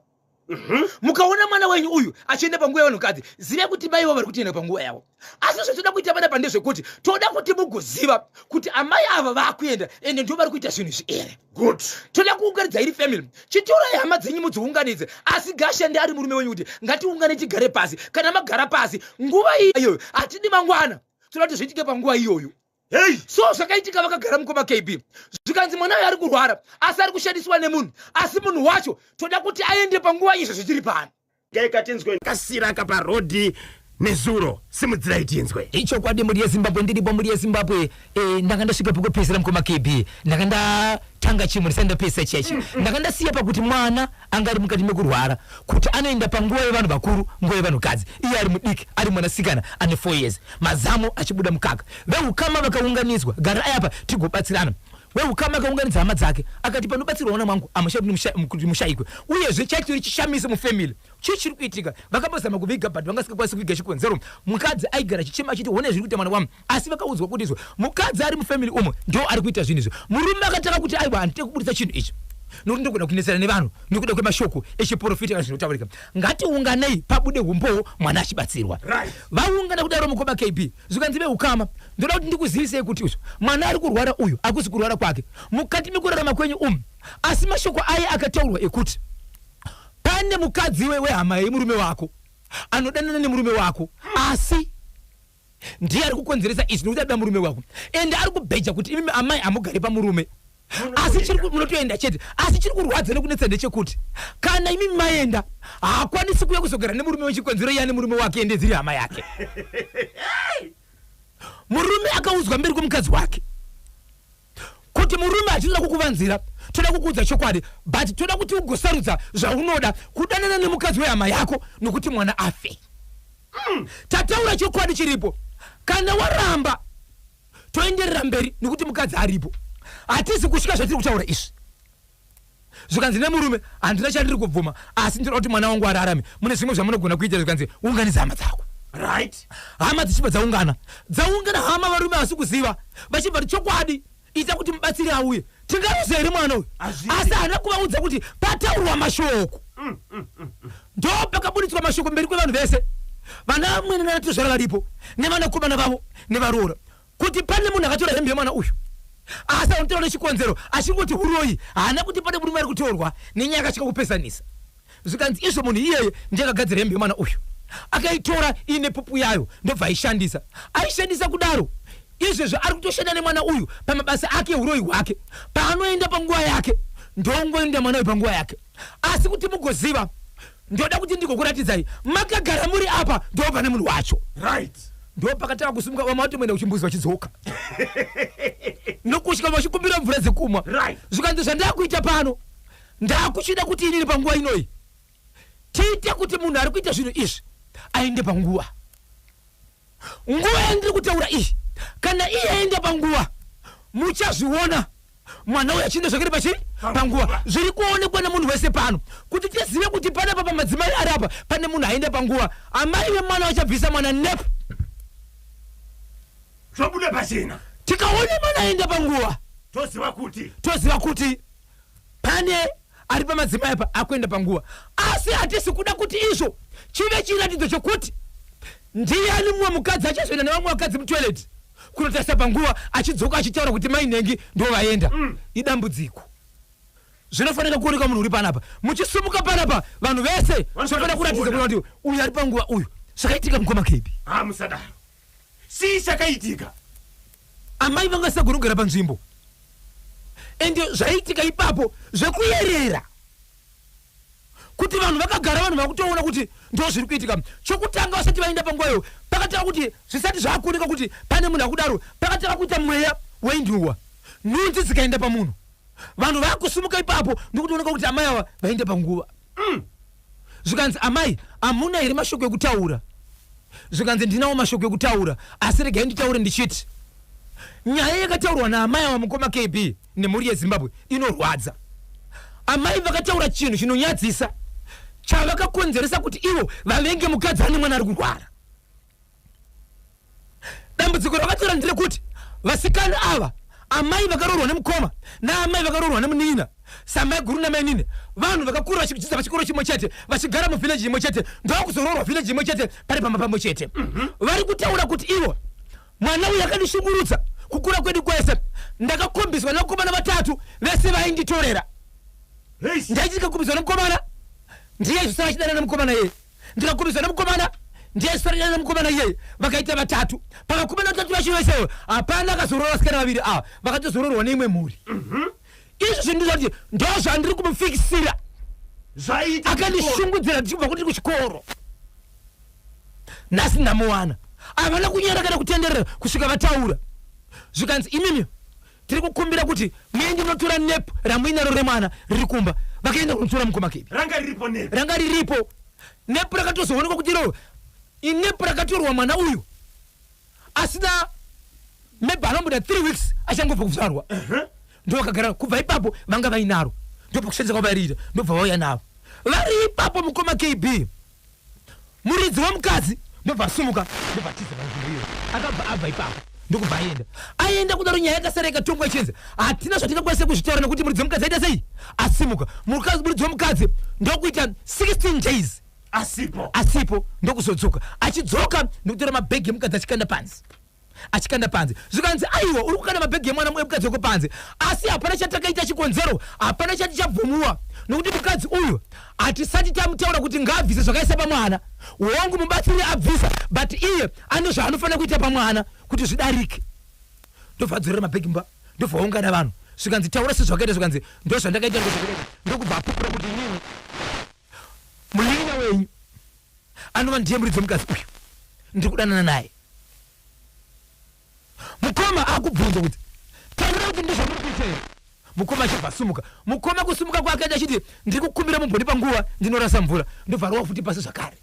Mukaona mwana wenyu uyu achienda panguva yavanhukadzi zive kuti baivo vari kutienda panguva yavo asi zvotoda kuita panapa ndezvekuti toda kuti mugoziva kuti amai ava vakuenda ende ndo vari kuita zvinhu zviere. Good. Toda kuunganidza iri family chitorai hama dzenyu mudziunganidze asi ngashande ari murume wenyu kuti ngatiungane tigare pasi kana magara pasi nguva iyoyo hatidi mangwana toda kuti zviitike panguva iyoyo. Hey, so zvakaitika vakagara mukoma KB zvikanzi mwana uyu ari kurwara asi ari kushandiswa nemunhu asi munhu wacho toda kuti aende panguva izvo zvichiri pano. Gaikatinzwe kasiraka parodhi nezuro simudzirai tinzwe. Icho kwadi muri yeZimbabwe ndiripo muri yeZimbabwe ndanga ndasvika pokupedzera mukoma KB ndanga tanga chimwe ndisenda pesa chechi ndakandasiya pakuti mwana angari mukati mekurwara kuti anoenda panguva yevanhu vakuru nguva yevanhu kadzi iye ari mudiki ari mwanasikana ane 4 years mazamo achibuda mukaka veukama vakaunganidzwa gara ayapa tigobatsirana weukama akaunganidza hama dzake akati panobatsirwa mwana mwangu kuti mushayikwe uyezve chaitiri chishamise mufamily chichiri kuitika vakambozama kuviga but vangasikakwanisi kuviga chikonzero mukadzi aigara chichema achiti one zviri kuita mwana wamu asi vakaudzwa kuti izvo mukadzi ari mufamily umo ndo ari kuita zvinhu izvo murume akataka kuti aiwa handite kubudisa chinhu ichi nokuti ndokuda kunesana nevanhu nokuda kwemashoko echiprofita kana zvinotaurika ngatiunganei pabude humbowo mwana achibatsirwa vaungana kudaro mukoma KB zvikanzi veukama ndoda kuti ndikuzivisei kuti izvo mwana ari kurwara uyu akusi kurwara kwake mukati mekurarama kwenyu asi mashoko aya akataurwa ekuti pane mukadzi wehama yemurume wako anodanana nemurume wako asi ndiye ari kukonzeresa izvi nokuti ada murume wako ende ari kubheja kuti imimi amai amugare pamurume asi chiri munotoenda chete asi chiri kurwadza nekunetsa ndechekuti kana imimi maenda haakwanisi kuya kuzogara nemurume wechikonzero iye nemurume wake ende dziri hama yake murume akaudzwa mberi kwemukadzi wake kuti murume hachinoda kukuvanzira toda kukuudza chokwadi but toda kuti ugosarudza zvaunoda kudanana nemukadzi wehama yako nokuti mwana afe tataura chokwadi chiripo kana waramba toenderera mberi nokuti mukadzi aripo hatisi kusvika zvatiri kutaura izvi zvikanzi nemurume handina chandiri kubvuma asi ndinoda kuti mwana wangu ararame mune zvimwe zvamunogona kuita zvikanzi unganidza hama dzako right hama dzichibva dzaungana hama varume hasi kuziva vachibva kuti chokwadi ita kuti mubatsiri auye tingaruza here mwana uyu asi haana kuvaudza kuti pataurwa mashoko ndo pakabuditswa mashoko mberi kwevanhu vese vana amweni nanatozvara varipo nevanakomana vavo nevaroora kuti pane munhu akatora hembe yemwana uyu asi anotora nechikonzero achingoti huroyi haana kuti pane murume ari kutorwa nenyaya akasvika kupesanisa zvikanzi izvo munhu iyeye ndiye akagadzira hembe yemwana uyu akaitora iine pupu yayo ndobva aishandisa kudaro izvezvo ari kutoshanda nemwana uyu pamabasa ake huroyi hwake paanoenda panguva yake ndongoenda mwana uyu panguva yake asi kuti mugoziva ndoda kuti ndigokuratidzai makagara muri apa ndo pane munhu wacho right ndo pakataka kusumuka vamati mwenda kuchimbuzi vachidzoka nokusvika vachikumbira mvura dzekumwa zvikanzi zvandakuita pano ndakuchida kuti inini panguva inoyi tiite kuti munhu ari kuita zvinhu izvi aende panguva yandiri kutaura iyi kana iye aende panguva muchazviona mwana uyu achienda zvakare pachii panguva zviri kuonekwa nemunhu wese pano kuti tizive kuti panapa pamadzimai ari apa pane munhu aende panguva amai vemwana vachabvisa mwana nepo zvobuda pachena tikaone mwana aenda panguva toziva kuti pane ari pamadzimai apa akuenda panguva asi hatisi kuda kuti izvo chive chiratidzo chokuti ndiani mumwe mukadzi achazoenda nevamwe vakadzi mutoileti kunotarisa panguva achidzoka achitaura kuti mainhengi ndo vaenda idambudziko zvinofanira kuoneka munhu uri panapa muchisumuka panapa vanhu vese zvofanira kuratidza kuti uyu ari panguva uyu zvakaitika mukoma KB musadaro si chakaitika amai vangasagona kugara panzvimbo ende zvaitika ipapo zvekuyerera kuti vanhu vakagara vanhu vakutoona kuti ndo zviri kuitika chokutanga vasati vaenda panguvayo pakataka kuti zvisati zvaakuoneka kuti pane munhu akudaro pakataka kuita mweya weinduwa nhunzi dzikaenda pamunhu vanhu vakusumuka ipapo ndikutooneka kuti amai ava vaenda panguva zvikanzi amai hamuna here mashoko ekutaura zvikanzi ndinawo mashoko ekutaura asi regai nditaure ndichiti nyaya yakataurwa naamai ava mukoma KB nemhuri yeZimbabwe inorwadza amai vakataura chinhu chinonyadzisa chavakakonzeresa kuti ivo vavenge mukadzi ane mwana ari kurwara dambudziko rakatora nderekuti vasikana ava amai vakaroorwa nemukoma naamai vakaroorwa nemunina samai guru namainine vanhu vakakura vachidzidza pachikoro chimwe chete vachigara muvhileji imwe chete ndovakuzoroorwa vhileji imwe chete pari pamba pamwe chete vari kutaura kuti ivo mwana uyu akandishungurudza kukura kwedu kwese ndakakombiswa nevakomana vatatu vese vainditorera ndaichikakombiswa nemukomana ndiye zvisara chidana nemukomana yeye ndikakombiswa nemukomana ndiye zvisara chidana nemukomana yeye vakaita vatatu pavakomana vatatu vacho vesewo hapana akazorora vasikana vaviri ava vakatozororwa neimwe mhuri izvo zvindizvati ndo zvandiri kumufikisira akandishungudzira ndichibva kuti kuchikoro nhasi ndamuwana havana kunyara kana kutenderera kusvika vataura zvikanzi imimi tiri kukumbira kuti muende munotora nepu ramwinaro remwana riri kumba vakaenda kunotora mukoma KB ranga riripo nepu rakatozoonekwa kuti ro inepu rakatorwa mwana uyu asina maybe anomboda 3 weeks achangobva kuzvarwa ndo vakagara kubva ipapo vanga vainaro ndopa kushandisa kwavariita ndobva vauya navo vari ipapo mukoma KB muridzi wemukadzi ndobva asumuka ndobva atiza vanzvimbo akabva abva ipapo ndokubva aenda kudaro nyaya yakasara ikatongwa ichinzi hatina zvatingakwanisa kuzvitaura nekuti muridzi wemukadzi aita sei asimuka muridzi wemukadzi ndokuita 16 days asipo ndokuzodzoka achidzoka ndokutora mabhegi emukadzi achikanda panze zvikanzi aiwa uri kukanda mabhegi emwana emukadzi weko panze asi hapana chatakaita chikonzero hapana chati chabvumiwa nokuti mukadzi uyu hatisati tamutaura kuti ngaabvise zvakaisa pamwana hongu mubatsiri abvisa but iye ane zvaanofanira kuita pamwana kuti zvidarike ndobva adzorera mabhegi mba ndobva aungana vanhu zvikanzi taura sezvakaita zvikanzi ndo zvandakaita ndokubva apupura kuti inini mulinga wenyu anova ndiye muridzi wemukadzi uyu ndiri kudanana naye mukoma akubvunza kuti taura kuti ndizvo muri kuita here mukoma achibva asumuka mukoma kusumuka kwake achiti ndiri kukumbira mumboni panguva ndinorasa mvura ndobva rova futi pasi zvakare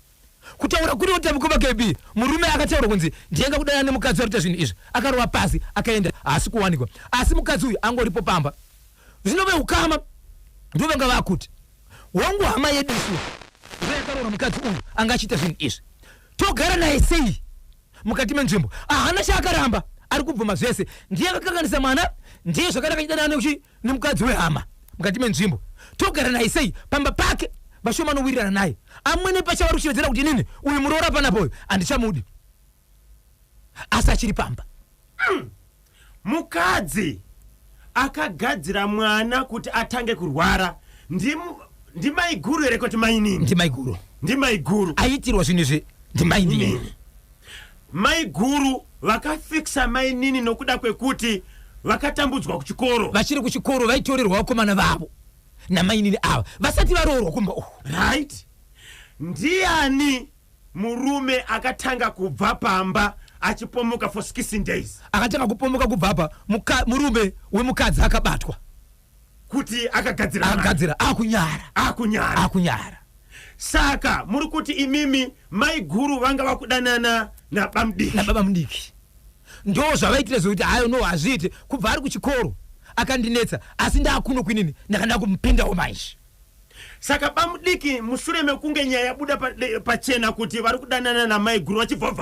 kutaura kuri kuti mukoma KB murume akataura kunzi ndiyenga kudana nemukadzi warita zvinhu izvi akarova pasi akaenda haasi kuwanikwa asi mukadzi uyu angoripo pamba zvinove ukama ndovanga vakuti wangu hama yedu isuwa zvayakarora mukadzi uyu anga achiita zvinhu izvi togara naye sei mukati menzvimbo hana chaakaramba ari kubvuma zvese ndiye akakanganisa mwana ndiye zvakadakachidana nemukadzi wehama mukati menzvimbo togara naye sei pamba pake vashoma nowirirana naye amwene pachavari kuchivedzera kuti inini uyu muroora panapoyo handichamudi asi achiri pamba mukadzi akagadzira mwana kuti atange kurwara ndimaiguru here kuti mainini ndimaiguru aitirwa zvinhu izvi ndimainini maiguru vakafikisa mainini nokuda kwekuti vakatambudzwa kuchikoro vachiri kuchikoro vaitorerwa vakomana vavo namainini ava vasati varoorwa kumba right ndiani murume akatanga kubva pamba achipomuka for 16 days akatanga kupomuka kubva apa murume wemukadzi akabatwa kuti akagadzira akunyara saka muri kuti imimi maiguru vanga vakudanana nababa mudiki ndo zvavaitira zvokuti hayo no hazviite kubva ari kuchikoro akandinetsa asi ndaakuno kwinini ndakanda kumupindawo manje saka bamudiki mushure mekunge nyaya yabuda pachena kuti vari kudanana namaiguru vachibva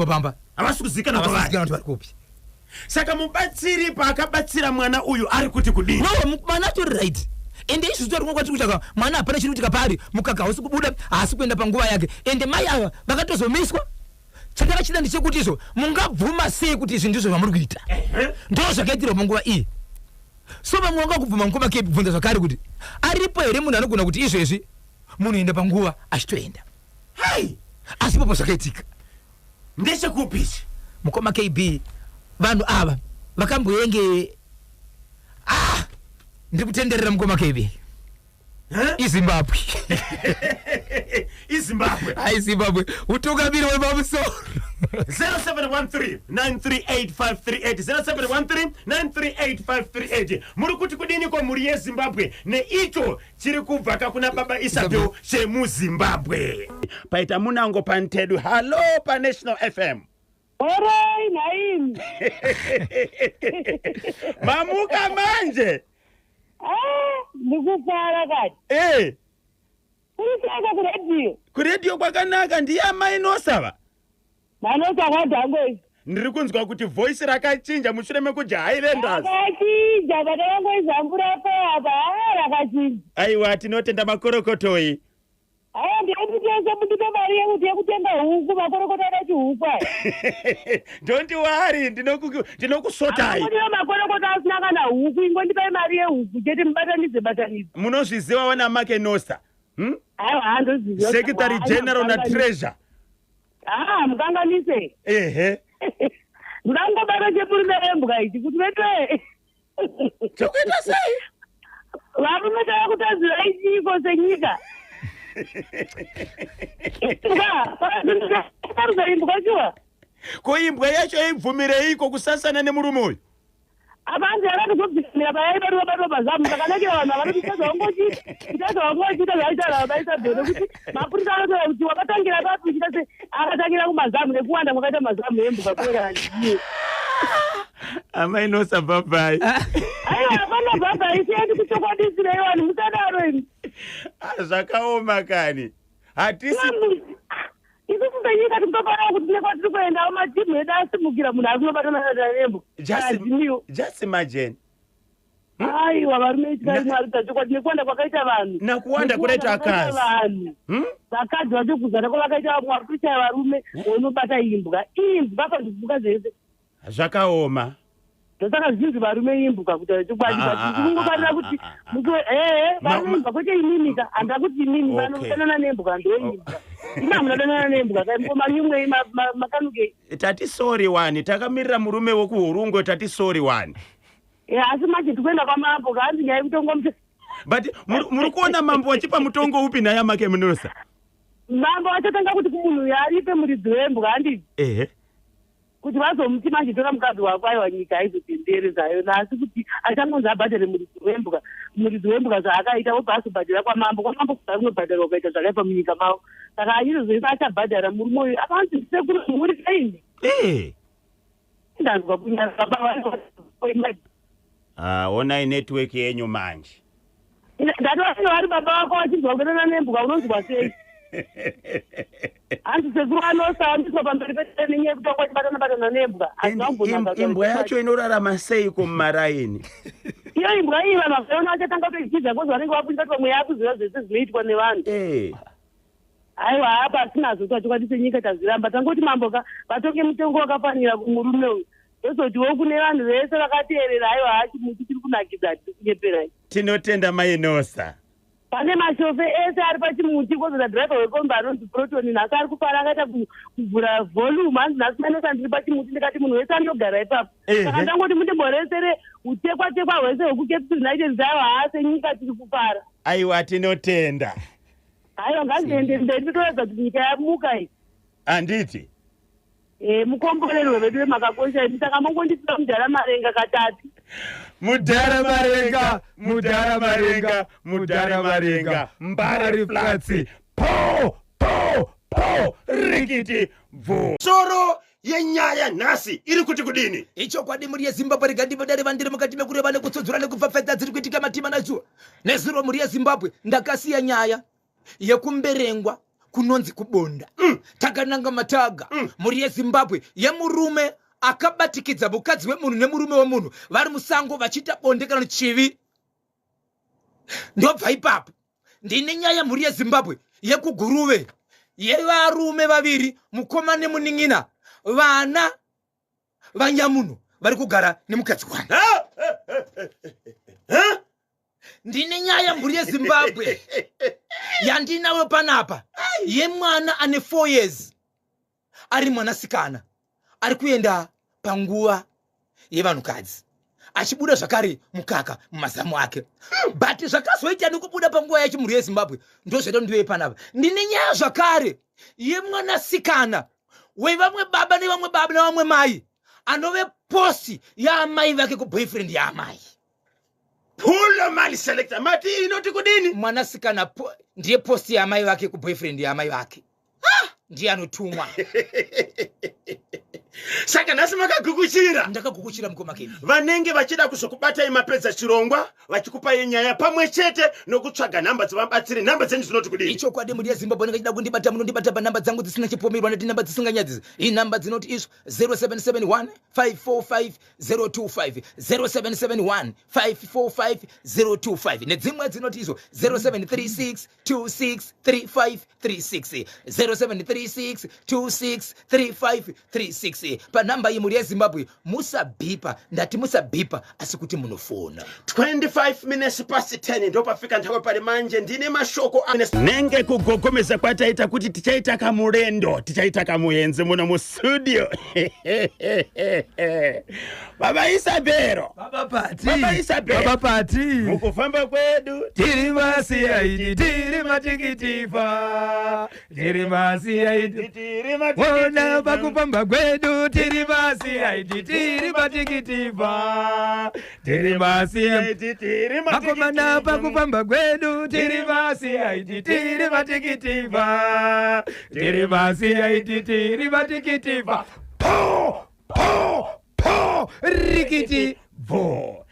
pamba havasi kuzikana vari kupi saka mubatsiri paakabatsira mwana uyu ari kuti kudini no mwana atori right ende izvi zvitori kwati kuchaka mwana hapana chiri kuitika pari mukaka hausi kubuda haasi kuenda panguva yake ende mai ava vakatozomiswa chandakachida ndechekuti izvo mungabvuma sei kuti izvi ndizvo zvamuri kuita ndo zvakaitirwa panguva iyi so vamwe vanga kubvuma mukoma KB bvunza zvakare kuti aripo here munhu anogona kuti izvezvi munhu enda panguva achitoenda asi popo zvakaitika ndechekupichi mukoma KB vanhu ava vakamboenge ndiri kutenderera mukoma KB izimbabwe aizimbabwe utungamiri wepamusoro 0713-938-538 muri kuti kudiniko muri yezimbabwe neicho chiri kubva kuna baba Isabel chemuzimbabwe paita munango pantedu halo paNational FM Orai naim. Mamuka manje. Ndikufara kati. Kurisaka kuredio. Kuredio kwakanaka ndiye amai Nosava. Manosava dhango. Ndiri kunzwa kuti voice rakachinja mushure mekuti Highlanders. Rakachinja vatangoisa mvura apa rakachinja. Aiwa tinotenda makorokotoi. Ndiyekutesa mundipe mari yekutenga huku makorokota anachihuku aya. Don't worry, ndinokusotai. Ndiyo makorokota asina kana huku, ingondipe mari yehuku chete mubatanidze. Munozviziva wana make Nosa? Aiwa handoziva. Secretary General na Treasure. Mukanganise. Ndangobata chemurume wembwa ichi kuti vete. Chokuita sei? Varume tavakutaziva ichiko senyika. Ko imbwa yacho ibvumireiko kusasana nemurume uyu? avanzi akatozobvira payaibatwa mazamu takanakira vanhu avatitazvaongochita zvaitara vaisabhero kuti mapurisa anotaura kuti wakatangira papi uchita se akatangira kumazamu nekuwanda mwakaita mazamu embuka kueraniye amainosa bhabhai aiwa hapana bhabhai siendi kuchokwadi vanhu musadaro ini zvakaoma kani hatisi isusu senyika tinotofanira kuti nekwatiri kuendawo matimu edu asimukira munhu ari kunobatana nembo just imagine aiwa varume itikaimarita chokwadi nekuwanda kwakaita vanhu nakuwanda kunoita akazi vanhu vakadzi vachokuzana kwavakaita vamwe vari kuchaya varume unobata imbwa pandivuka zvese zvakaoma ndosaka zvinzi varume imbuka kuti chokwadi kungofanira kuti vanoimbwa kwete inimika handa kuti inini vanodanana nembwa ndoimbwa ina munodanana nembwa kaimomanyumwei makanukei tati sori wani takamirira murume wokuhurungwe tati sori wani asi manje tikuenda kwamambo kaanzi nyaya yekutongo but muri kuona mambo wachipa mutongo upi naye make munosa mambo achatanga kuti kumunhu yaripe muridzi wembwa handii kuti vazomuti manje tora mukadzi wako aiwa nyika aizotendere zvayo asi kuti achangonzi abhadhare muridzi wembwa zvaakaita wobva azobhadhara kwamambo kuda kunobhadhara ukaita zvakaipa munyika mavo saka izvozvo achabhadhara murume uyu akanzi sekuru muri kaini ndanzwa kunyara onai network yenyu manje ndatoaiwa ari baba wako wachinzwa kudanana nembwa unonzwa sei hanzi sekuru anosambiswa pamberi peteninye yekutanga wachibatana nembwa imbwa yacho inorarama seiko mumaraini iyo imbwa iyi vanhu vakaona achatanga kutoidzidza kozi vanenge vapinda pamwe yakuziva zvese zvinoitwa nevanhu aiwa hapa asinazo twachokwatise nyika tazviramba tangoti mamboka vatonge mutengo wakafanira kumurume uyu zvozotiwo kune vanhu vese vakateerera aiwa hachimuti tiri kunakidza tiri kunyeperai tinotenda mainosa pane mashofe ese ari pachimuti kozota dhiraivha wekomba anonzi protoni nhasi ari kufara akaita kuvhura volume hanzi nhasi mainosa ndiri pachimuti ndikati munhu wese andogara ipapo saka ndangoti mundimboresere utekwa hwese hwekucapital united aiwa haase nyika tiri kufara aiwa tinotenda aiwa ngaziende mberi totoedza kuti nyika yamuka iyi handiti mukomborerwe vedu vemakakosha ini saka mongondisira mudhara marenga katatu mudhara marenga mbari platsi po rikiti bvu soro yenyaya nhasi iri kuti kudini ichokwadi muri yezimbabwe rigandibodare vandiri mukati mekureva nekutsodzura nekupfapfadza dziri kuitika matima nazuva nezuro muri yezimbabwe ndakasiya nyaya yekumberengwa kunonzi kubonda takananga mataga muri yezimbabwe yemurume akabatikidza mukadzi wemunhu nemurume wemunhu vari musango vachiita bonde kana chivi ndobva ipapo ndine nyaya muri yezimbabwe yekuguruve yevarume vaviri mukoma nemunin'ina vana vanyamunhu vari kugara nemukadzi wani ndine nyaya mburi yezimbabwe yandinawe panapa yemwana ane 4 years ari mwanasikana ari kuenda panguva yevanhukadzi achibuda zvakare mukaka mumazamu ake but zvakazoita nekubuda panguva yacho muri yezimbabwe ndozvaita ndiwe panapa ndine nyaya zvakare yemwanasikana wevamwe baba nevamwe baba nevamwe mai anove posi yaamai vake kuboyfriend yaamai pulo mali selector mati inoti kudini mwanasikana ndiye posti yaamai vake kuboyfriend yaamai vake ndiye anotumwa saka nhasi makagukuchira ndakagukuchira mukoma kevi vanenge vachida kuzokubatai mapedza chirongwa vachikupai nyaya pamwe chete nokutsvaga nhamba dzavabatsiri nhamba dzenyu dzinoti kudini ichokwadi muri yezimbabwe ndingachida kundibata munondibata panhamba dzangu dzisina chipomerwa neti nhamba dzisinganyadzisa iyi nhamba dzinoti izvo 0771 545 025 0771 545 025 nedzimwe dzinoti izvo 0736 263536 0736 263536 panhamba iyi muri yezimbabwe musabhipa ndati musabhipa asi kuti munofona 25 minutes past 10 ndopafika nthawe pari manje ndine mashoko nenge kugogomeza kwataita kuti tichaita kamurendo tichaita kamuenzi muno mustudio baba Isabero baba Pati mukufamba kwedu tiri masiyaidi tiri matikitifa tiri masiyaidi wona pakufamba kwedu kwedu tiri paCID tiri patikitiva tiri paCID tiri makomana pakufamba kwedu tiri paCID tiri patikitiva tiri paCID tiri patikitiva po rikiti vo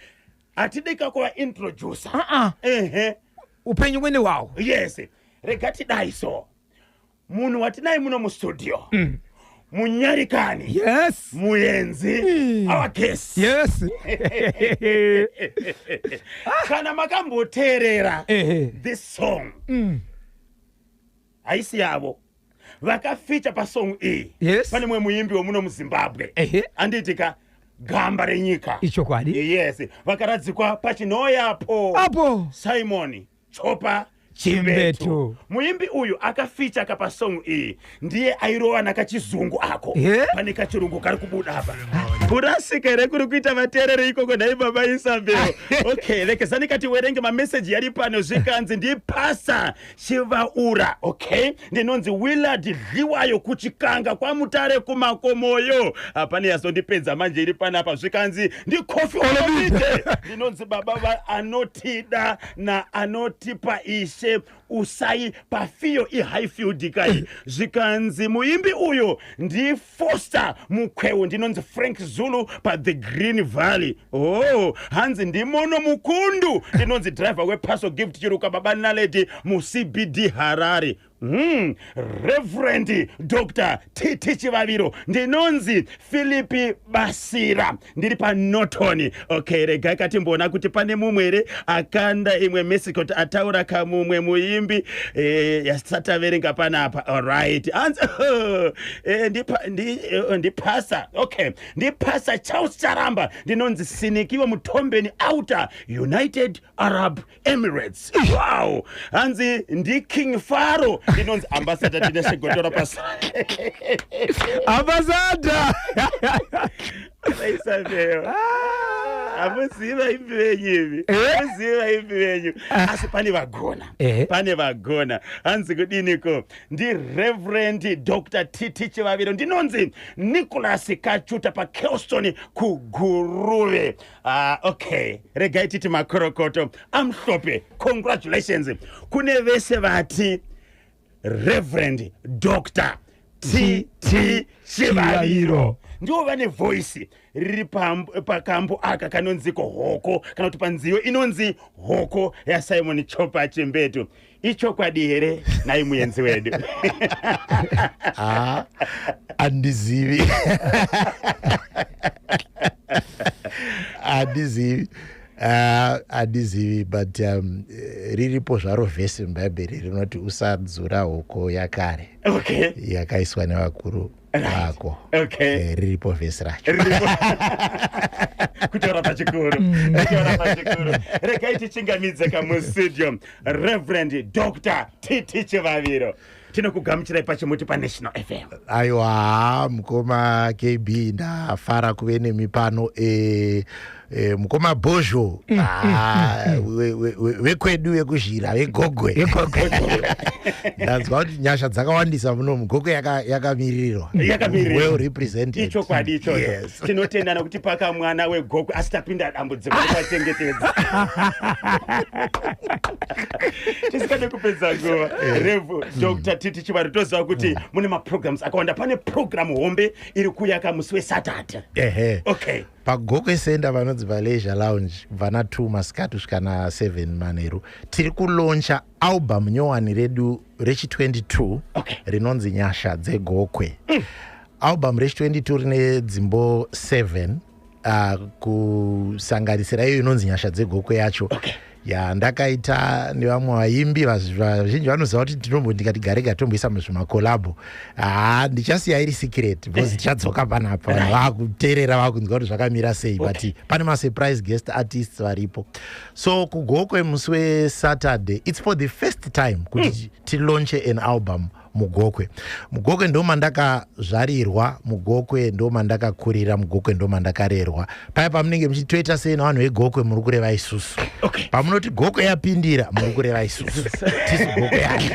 atideka kuva introducer upenyu mwene wawo. Yes, regati daiso munhu watinai muno mustudio munyarikani, Yes. muenzi our guest. Yes. Kana makamboteerera this song haisi yavo vakafeature pasong iyi. Yes. Pane mwe muimbi womuno muZimbabwe anditika gamba renyika. Icho kwadi. Yes, vakaradzikwa pachinoyapo Apo Simon Chopa Chimbetu. Chimbetu. Muimbi uyu akafeature kapasong iyi ndiye airova nakachizungu ako pane kachirungu kari kubuda apa kurasika here kuri kuita vateereri ikoko nhai baba Isabel. Okay, lekezani kati werenge mameseji yari pano zvikanzi ndipasa Chivaura. Okay, ndinonzi Willard Dliwayo kuchikanga kwamutare kumakomoyo. Apane yazondipedza manje iri panapa zvikanzi ndikofi olomite. Ndinonzi baba anotida na anotipa ishe usai pafiyo iHighfield kai. Zvikanzi muimbi uyo ndi Foster Mukweu. Ndinonzi Frank Zulu pa the Green Valley. Hanzi ndimono mukundu. Ndinonzi driver wePaso Gift Chiruka baba Naledi mu CBD Harare. Reverend Dr. Titi Chivaviro. Ndinonzi Philipi Basira ndiri pa Norton. Okay, regai kati mbona kuti pane mumwere akanda imwe message kuti ataura kamumwe muimbi yasataverenga panapa. Alright, ndipasa. Okay, ndipasa Charles Charamba. Ndinonzi Sinikiwa Mutombeni Outer United Arab Emirates. Wow, hanzi ndi King Faro. Ndinonzi ambassador Dinesh Gotora pasa. Ambassador. Isabel. Amuziva imbi venyu. Amuziva imbi venyu. Asi pane vagona. Pane vagona. Hanzi kudiniko. Ndi Reverend Dr. Titi Chivaviro. Ndinonzi Nicholas Kachuta pa Kelston kuguruve. Okay. Regai titi makorokoto. Amhlope. Congratulations. Kune vese vati Reverend Dr. Titi Chivaviro. Ndiwo vane voice riri pakambo aka kanonziko hoko kana kuti panziyo inonzi hoko ya Simon Chopa Chimbetu. Ichokwadi here nai muenzi wedu. Andizivi. Andizivi, but riripo zvaro vhesi mubhaibheri rinoti usadzura hoko yakare. Okay. Yakaiswa nevakuru vako. Okay. Riripo vhesi racho. Kutora pachikuru. Regai tichingamidze kamustudio Reverend Dr. Titi Chivaviro. Tinokugamuchirai pachimuti pa National FM. Aiwa, mukoma KB ndafara kuve nemi pano mukoma Bozho wekwedu wekuzhira wegogwe. Ndanzwa kuti nyasha dzakawandisa muno mugogwe yakamirirwa. Well represented. Icho kwadi icho. Tinotendana kuti paka mwana wegogwe asitapinda dambudziko kwachengetedza. Tisikade kupedza nguva. Rev Dr. Titi Chivaviro toziva kuti mune maprograms akawanda. Pane program hombe iri kuyaka musi weSaturday. Okay. Pagogwe Center vanonzi Leisure Lounge vana 2 masikati kusvika na 7 manheru tiri kuloncha album nyowani redu rechi 22 rinonzi Nyasha Dzegokwe. Album rechi 22 rine dzimbo 7 kusanganisira iyo inonzi Nyasha Dzegokwe yacho. Ndakaita nevamwe vaimbi vazhinji vanoziva kuti ndikati garega tomboisa muzvimakolabho. Ndichasiya iri secret because tichadzoka panapa vanhu vakuteerera vakunzwa kuti zvakamira sei, but pane masurprise guest artists varipo. So kugokwe musi weSaturday, it's for the first time kuti tilaunche an album mugokwe. Mugokwe ndo mandakazvarirwa, mugokwe ndo mandakakurira, mugokwe ndo mandakarerwa. Paya pamunenge muchitoita sei navanhu vegokwe muri kureva isusu. Pamunoti gokwe yapindira muri kureva isusu. Tisi gokwe yacho.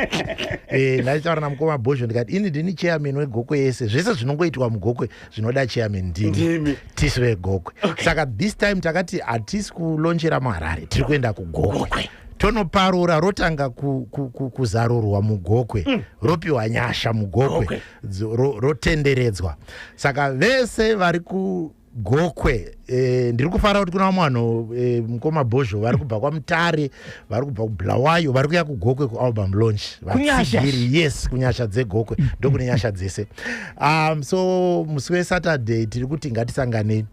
Ndachitaura namukoma Bhozho ndikati ini ndini chairman wegokwe yese. Zvese zvinongoitwa mugokwe zvinoda chairman ndini. Tisi vegokwe. Saka this time takati hatisi kulonchera muHarare, tiri kuenda kugokwe. Tonoparura rotanga kuzarurwa mugokwe, ropiwa nyasha mugokwe, rotenderedzwa. Saka vese vari kugokwe, ndiri kufara kuti kuna vamwe vanhu mukoma Bhozho vari kubva kwaMutare, vari kubva kuBulawayo, vari kuya kugokwe kualbum launch. Vatsigiri, yes, kunyasha dzegokwe, ndokune nyasha dzese. So musi weSaturday tiri kuti ngatisanganei.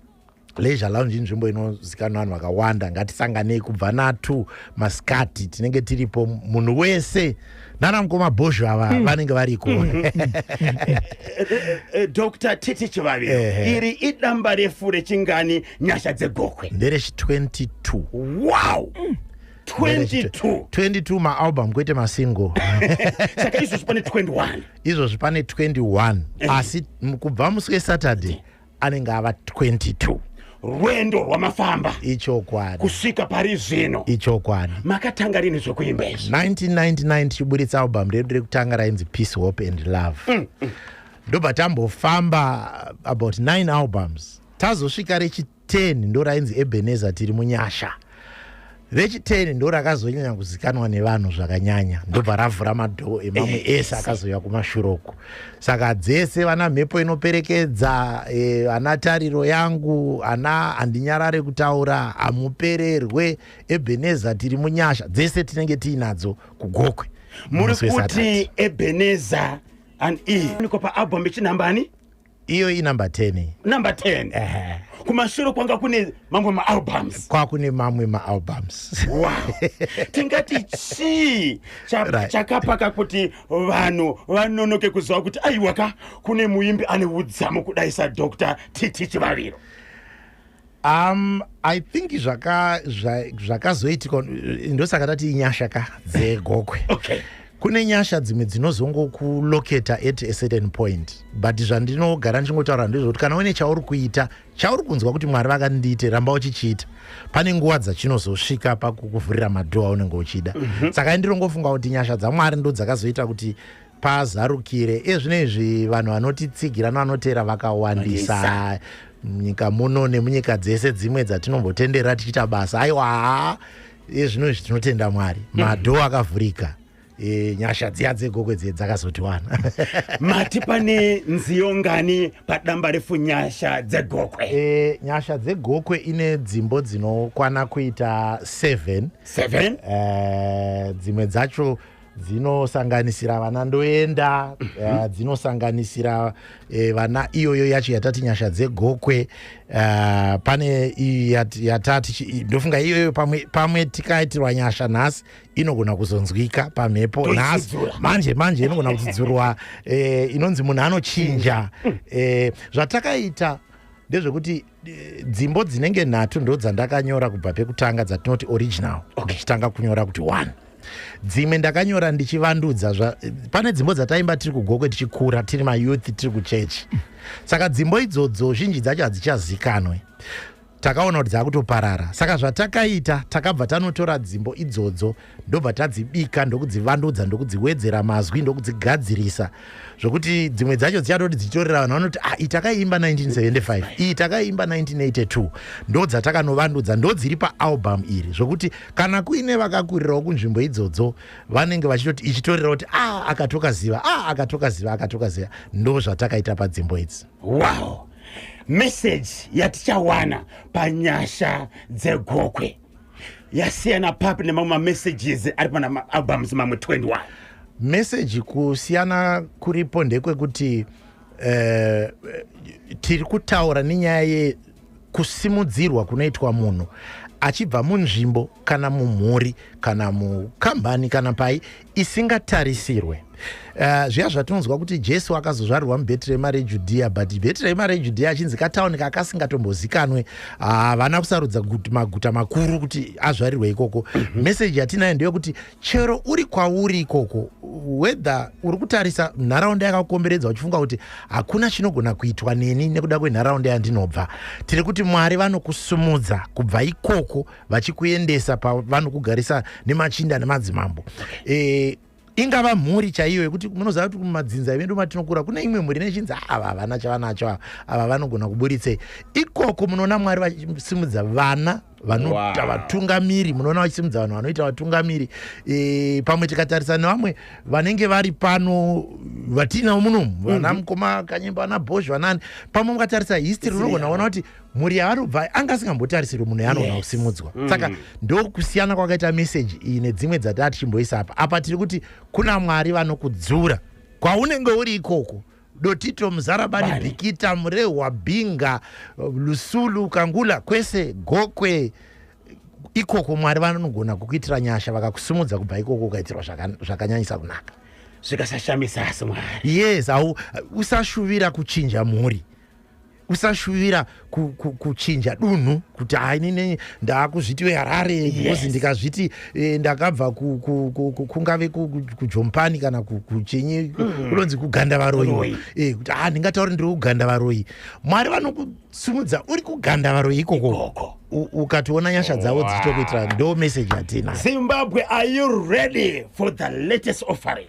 Leisure Lounge inzvimbo inozikanwa vanhu vakawanda, ngatisanganei kubva na2 masikati tinenge tiripo, munhu wese nana mukoma Bhozho ava vanenge variko. Dr. Titi Chivaviro, iri idamba refu rechingani nyasha dzegokwe? Nderechi 22. Wow! 22 maalbum kwete masingle. Saka izvo pane 21. Izvo zvipane 21. Asi kubva musi weSaturday anenge ava 22. Rwendo rwamafamba ichokwadi kusvika pari zvino ichokwadi. Makatanga rini zvekuimba izvi? 1999 tichiburitsa album redu rekutanga rainzi Peace, Hope and Love. Ndobva tambofamba about 9 albums. Tazosvika rechi10 ndo rainzi Ebenezer tiri munyasha. Rechi10 ndo rakazonyanya kuzikanwa nevanhu zvakanyanya, ndobva ravhura madhoo emamwe ese akazoya kumashuroko. Saka dzese vana mhepo inoperekedza, ana tariro yangu, ana handinyarare kutaura, hamupererwe, Ebenezer tiri munyasha, dzese tinenge tiinadzo kugokwe. Muri kuti Ebenezer and niko pa album ichinambani? Iyo inumber 10. Number 10. Kumashure kwanga kune mamwe maalbums. Kwakune mamwe maalbums. Wow. Tingati chi chakapaka kuti vanhu vanonoke kuziva kuti aiwaka kune muimbi ane udzamu kudaisa Dr. Titi Chivaviro. I think zvakazoitika ndosaka tati inyasha ka dzegokwe. Okay. Kune nyasha dzimwe dzinozongokuloketa at a certain point, but zvandinogara ndichingotaura ndezvekuti kana une chauri kuita, chauri kunzwa kuti Mwari vakandiite, ramba uchichiita. Pane nguva dzachinozosvika pakukuvhurira madhoo aunenge uchida. Saka ndirongofunga kuti nyasha dzaMwari ndo dzakazoita kuti pazarukire. Zvinezvi vanhu vanotitsigira nevanoteera vakawandisa munyika muno nemunyika dzese dzimwe dzatinombotenderera tichiita basa. Aiwa, zvinozvi tinotenda Mwari, madhoo akavhurika. Nyasha dziya dzegokwe dzakazotiwana. Mati pane nziyo ngani padamba refu nyasha dzegokwe? Nyasha dzegokwe ine dzimbo dzinokwana kuita 7. Dzimwe dzacho dzinosanganisira vana ndoenda, dzinosanganisira vana iyoyo yacho yatati nyasha dzegokwe. Pane yatati ndofunga iyoyo pamwe tikaitirwa nyasha nhasi inogona kuzonzwika pamhepo nhasi, manje inogona kudzudzurwa, inonzi munhu anochinja. Zvatakaita ndezvekuti dzimbo dzinenge 3 ndo dzandakanyora kubva pekutanga dzatinoti original, ndichitanga kunyora kuti 1. Dzimwe ndakanyora ndichivandudza. Pane dzimbo dzataimba tiri kugokwe tichikura, tiri mayouth, tiri kuchechi. Saka dzimbo idzodzo zhinji dzacho hadzichazikanwe, takaona kuti dzakutoparara. Saka zvatakaita, takabva tanotora dzimbo idzodzo ndobva tadzibika, ndokudzivandudza, ndokudziwedzera mazwi, ndokudzigadzirisa zvokuti dzimwe dzacho dzichatoti dzichitorera vanhu vanoti iyi takaimba 1975, iyi takaimba 1982, ndo dzatakanovandudza, ndo dziri paalbum iri, zvokuti kana kuine vakakurirawo kunzvimbo idzodzo vanenge vachitoti ichitorera kuti akatokaziva, ndo zvatakaita padzimbo idzi. Wow. Message yatichawana panyasha dzegokwe yasiyana papi nemamwe messages ari pana albums mamwe 21. Message kusiyana kuripo ndekwekuti tiri kutaura nenyaya yekusimudzirwa kunoitwa munhu achibva munzvimbo kana mumhuri kana mukambani kana pai isingatarisirwe. zviya zvatinonzwa kuti Jesu akazozvarirwa muBethlehem reJudhea, but Bethlehem reJudhea achinzi katauni kakasingatombozikanwe, havana kusarudza maguta makuru kuti azvarirwe ikoko. Meseji yatinayo ndeyekuti chero uri kwauri ikoko, whether uri kutarisa nharaunda yakakomberedza uchifunga kuti hakuna chinogona kuitwa neni nekuda kwenharaunda yandinobva, tiri kuti Mwari vanokusumudza kubva ikoko vachikuendesa pavanokugarisa nemachinda nemadzimambo. Ingava mhuri chaiyo yekuti munoziva kuti kumadzinza edu matinokura kuna imwe mhuri nechinzi ava havana chavanacho, ava vanogona kuburitsei. Ikoko munoona Mwari vachisimudza vana vanoita vatungamiri, munoona vachisimudza vanhu vanoita vatungamiri. Pamwe tikatarisa nevamwe vanenge vari pano vatina munomu, vana mukoma kanyemba, vana Bosch, vanani, pamwe mukatarisa history unogona kuona kuti mhuri yavanobva anga asingambotarisiri munhu yaanogona kusimudzwa. Saka ndokusiyana kwakaita meseji iyi nedzimwe dzatava tichimboisa apa. Apa tiri kuti kuna Mwari vanokudzura kwaunenge uri ikoko. Dotito, Muzarabani, Bikita, Murehwa, Binga, Lusulu, Kangula, kwese Gokwe, ikoko Mwari vanogona kukuitira nyasha vakakusumudza kubva ikoko ukaitirwa zvakanyanyisa kunaka. Zvikasashamisa asi Mwari. Yes, usashuvira kuchinja mhuri, usashuvira kuchinja dunhu kuti inini ndakuzviti Harare because ndikazviti ndakabva kungave kuJompani kana kuchinyi kunonzi kuganda varoyi, kuti ndingatauri ndiri kuganda varoyi. Mwari vanokusumudza uri kuganda varoyi ikoko, ukationa nyasha dzavo dzichitokuitira. Ndo message yatina. Zimbabwe, are you ready for the latest offering?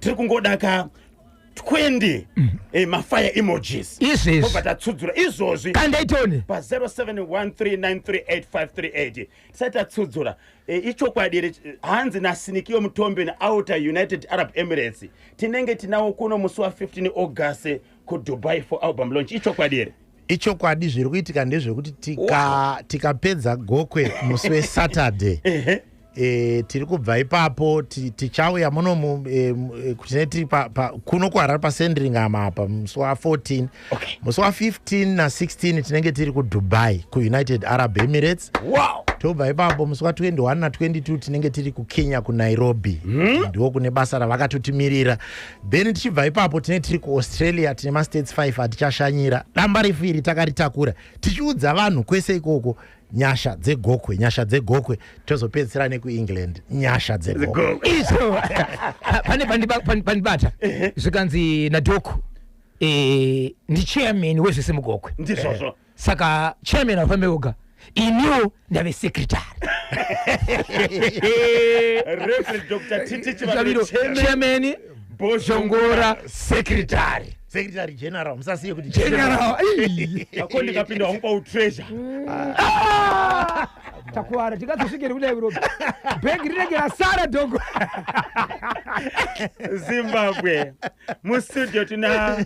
Tiri kungodaka 20 mafire emojis izvezvi tatsudzura izvozvi kandaitoni pa 0713938538 tisati tatsudzura. Ichokwadi hanzi naSinikiyo Mutombe neOuter United Arab Emirates tinenge tinawo kuno musi wa 15 August kuDubai for album launch. Ichokwadi ichokwadi zviri kuitika ndezvekuti tikapedza Gokwe musi weSaturday tiri kubva ipapo tichauya munomu tineti kuno kuHarare paSandringham apa musi wa14. Musi wa15 na16 tinenge tiri kuDubai kuUnited Arab Emirates. Tobva ipapo musi wa21 na22 tinenge tiri kuKenya kuNairobi, ndiwo kune basa ravakatotimirira. Then tichibva ipapo tinenge tiri kuAustralia, tine mastates 5 atichashanyira. Damba refu iri takaritakura tichiudza vanhu kwese ikoko nyasha dzegokwe tozopedzisira nekuEngland nyasha dzegokwe izvo. Pane pandibata zvikanzi naDoku ndi chairman wezvesemugokwe ndizvozvo. Saka chairman afambeoga iniwo ndave secretary. Reverend Dr. Titi Chivaviro chairman, Boshongora secretary general, musasiye kuti general. Akondi kapinda wangu treasure. Takwara tikazosvikira kudai Europe bhegi rinenge rasara Dogo. Zimbabwe mustudio tuna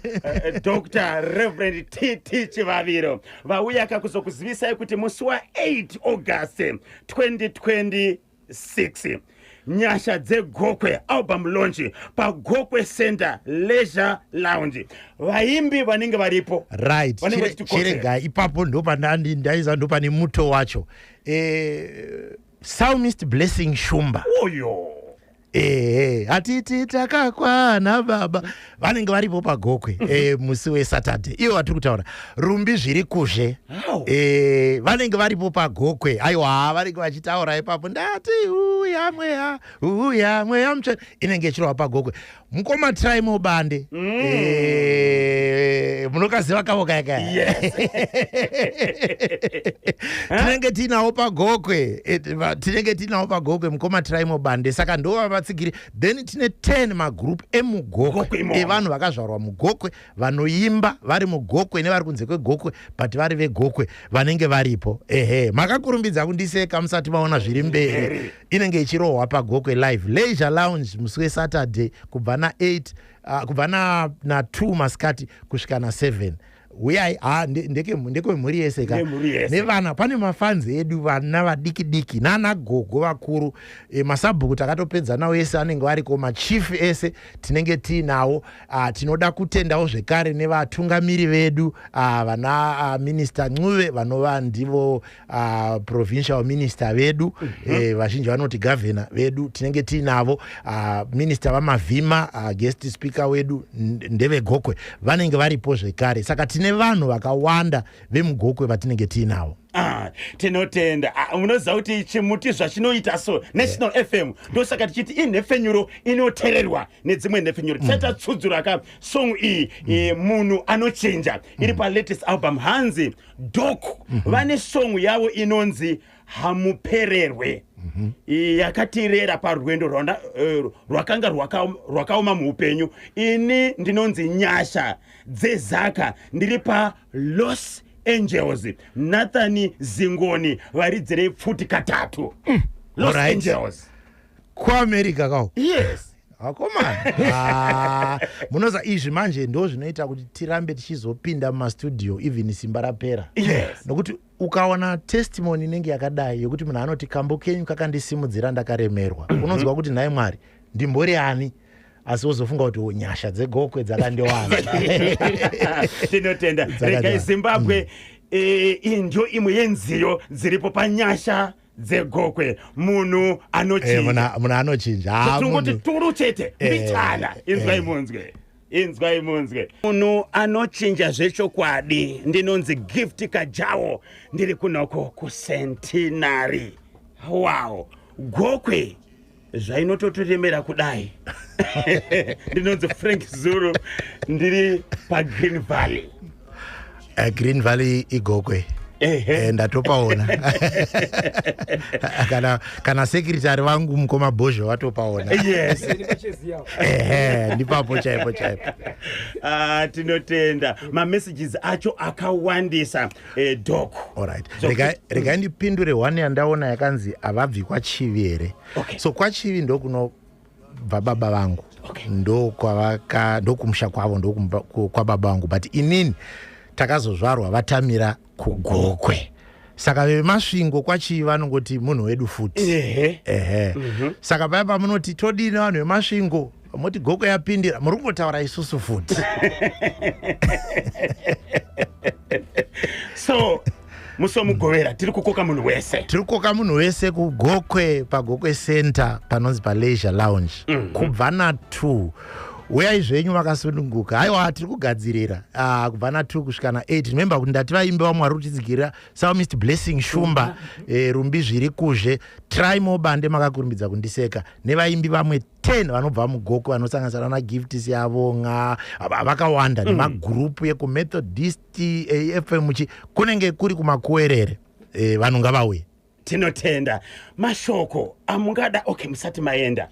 Dr. Reverend Titi Chivaviro vauya kakuzokuzivisai kuti musi wa 8 August 2026 nyasha dzegokwe album launch paGokwe Center Leisure Lounge. Vaimbi vanenge varipo right chirega ipapo ndo ndaiza ndo pane muto wacho. Psalmist Blessing Shumba atiti takakwana baba vanenge varipo paGokwe musi weSaturday. Ivo vatiri kutaura rumbi zviri kuzhe vanenge varipo paGokwe. Aiwa vanenge vachitaura ipapo ndati uya mweya mutsvene inenge ichirova paGokwe. Mukoma try mubande munokaziva kavo kayaka tinenge tinawo paGokwe mukoma try mubande. Saka ndo vatsigiri. Then tine 10 magroup emugokwe evanhu vakazvarwa mugokwe vanoimba vari mugokwe nevari kunze kwegokwe but vari vegokwe vanenge varipo. Makakurumbidza kundiseka musati maona zviri mberi. Inenge ichirohwa paGokwe live Leisure Lounge musi weSaturday kubva na 8 kubva na 2 masikati kusvika na 7. uyai ndeke mhuri yese ka nevana pane mafanzi edu vana vadiki nana gogo vakuru masabhuku takatopedza nawo ese anenge variko machief ese tinenge tiinawo tinoda kutendawo zvekare nevatungamiri vedu vana minister Ncube vanova ndivo provincial minister vedu vazhinji vanoti governor vedu tinenge tiinavo minister vamavhima guest speaker wedu ndeve Gokwe vanenge varipo zvekare saka tine vanhu vakawanda vemugokwe vatinenge tiinawo. Tinotenda unoziva kuti chimuti zvachinoita so National FM ndosaka tichiti inhefenyuro inoteererwa nedzimwe nhefenyuro tichatatsudzura ka song iyi munhu anochinja iri pa latest album Hanzi Doko vane song yavo inonzi Hamupererwe yakatirera parwendo rwakanga rwakaoma muupenyu. Ini ndinonzi Nyasha dzezaka ndiri pa Los Angeles. Nathani Zingoni varidzire pfuti katatu Los Angeles kuAmerica kao. Yes. Akomana munoza izvi manje ndo zvinoita kuti tirambe tichizopinda mumastudio even simba rapera. Yes. Nokuti ukaona testimony inenge yakadai yokuti munhu anoti kambo kenyu kakandisimudzira ndakaremerwa unonzwa kuti naye Mwari ndimbori ani asi uzofunga kuti nyasha dzegokwe dzakandewanda. Tinotenda regai Zimbabwe indio imwe yenziyo dziripo panyasha dzegokwe munhu anochinja. Munhu anochinja tungoti turu chete bichana inzwai munzwe munhu anochinja zvechokwadi. Ndinonzi Gift Kajawo ndiri kunoko kuCentenary. Wow, Gokwe zvainototoremera kudai. Ndinonzi Frank Zulu ndiri paGreen Valley. Green Valley igokwe ndatopaona kana secretary vangu mukoma Bozho watopaona. Yes. Ndipapo chaipo. Tinotenda mamessages acho akawandisa Doko. Alright. Rega ndipindure one yandaona yakanzi avabvi kwaChivi here. So kwaChivi ndo kunobva baba vangu. Ndo kumusha kwavo ndo kwa baba vangu but inini takazozvarwa vatamira kuGokwe. Saka vemasvingo kwaChivi vanongoti munhu wedu futi. Saka paya pamunoti todini vanhu vemasvingo moti Gokwe yapindira muri kungotaura isusu futi. So musomugovera tiri kukoka munhu wese kuGokwe paGokwe Center panonzi paLeisure Lounge kubva na2 uyai zvenyu makasununguka. Haiwa tiri kugadzirira kubva na2 kusvika na8. Remember kuti ndati vaimbi vaMwari kutizikira Psalmist Blessing Shumba rumbi zviri kuzhe Try Mobande makakurumbidza kundiseka nevaimbi vamwe 10 vanobva muGokwe vanosanganisana na Gifts Yavonga vakawanda nemagurupu ekuMethodist FM kunenge kuri kumakuwerere vanhu ngavauye. Tinotenda mashoko amungada musati maenda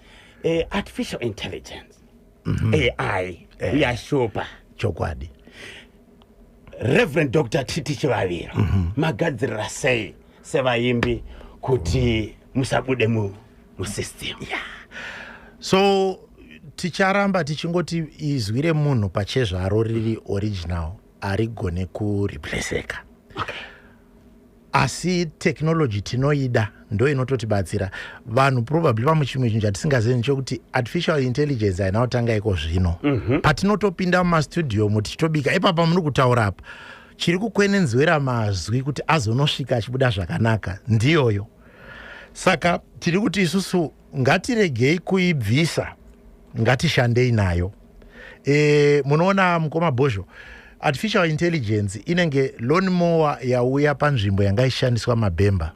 artificial intelligence AI yashupa chokwadi. Reverend Dr. Titi Chivaviro magadzirira sei sevaimbi kuti musabude musystem. So ticharamba tichingoti izwire munhu pachezvaro riri original arigone kureplaceka. Asi technology tinoida ndo inototibatsira vanhu probably pamuchimwe chinhu chatisingazivi chokuti artificial intelligence hainatanga iko zvino. Patinotopinda mumastudio tichitobika ipapa muri kutaura apa chiri kukwenenzwera mazwi kuti azonosvika achibuda zvakanaka ndiyoyo. Saka tiri kuti isusu ngatiregei kuibvisa ngatishandei nayo. Munoona mukoma Bozho artificial intelligence inenge lawnmower yauya panzvimbo yanga ishandiswa mabhemba.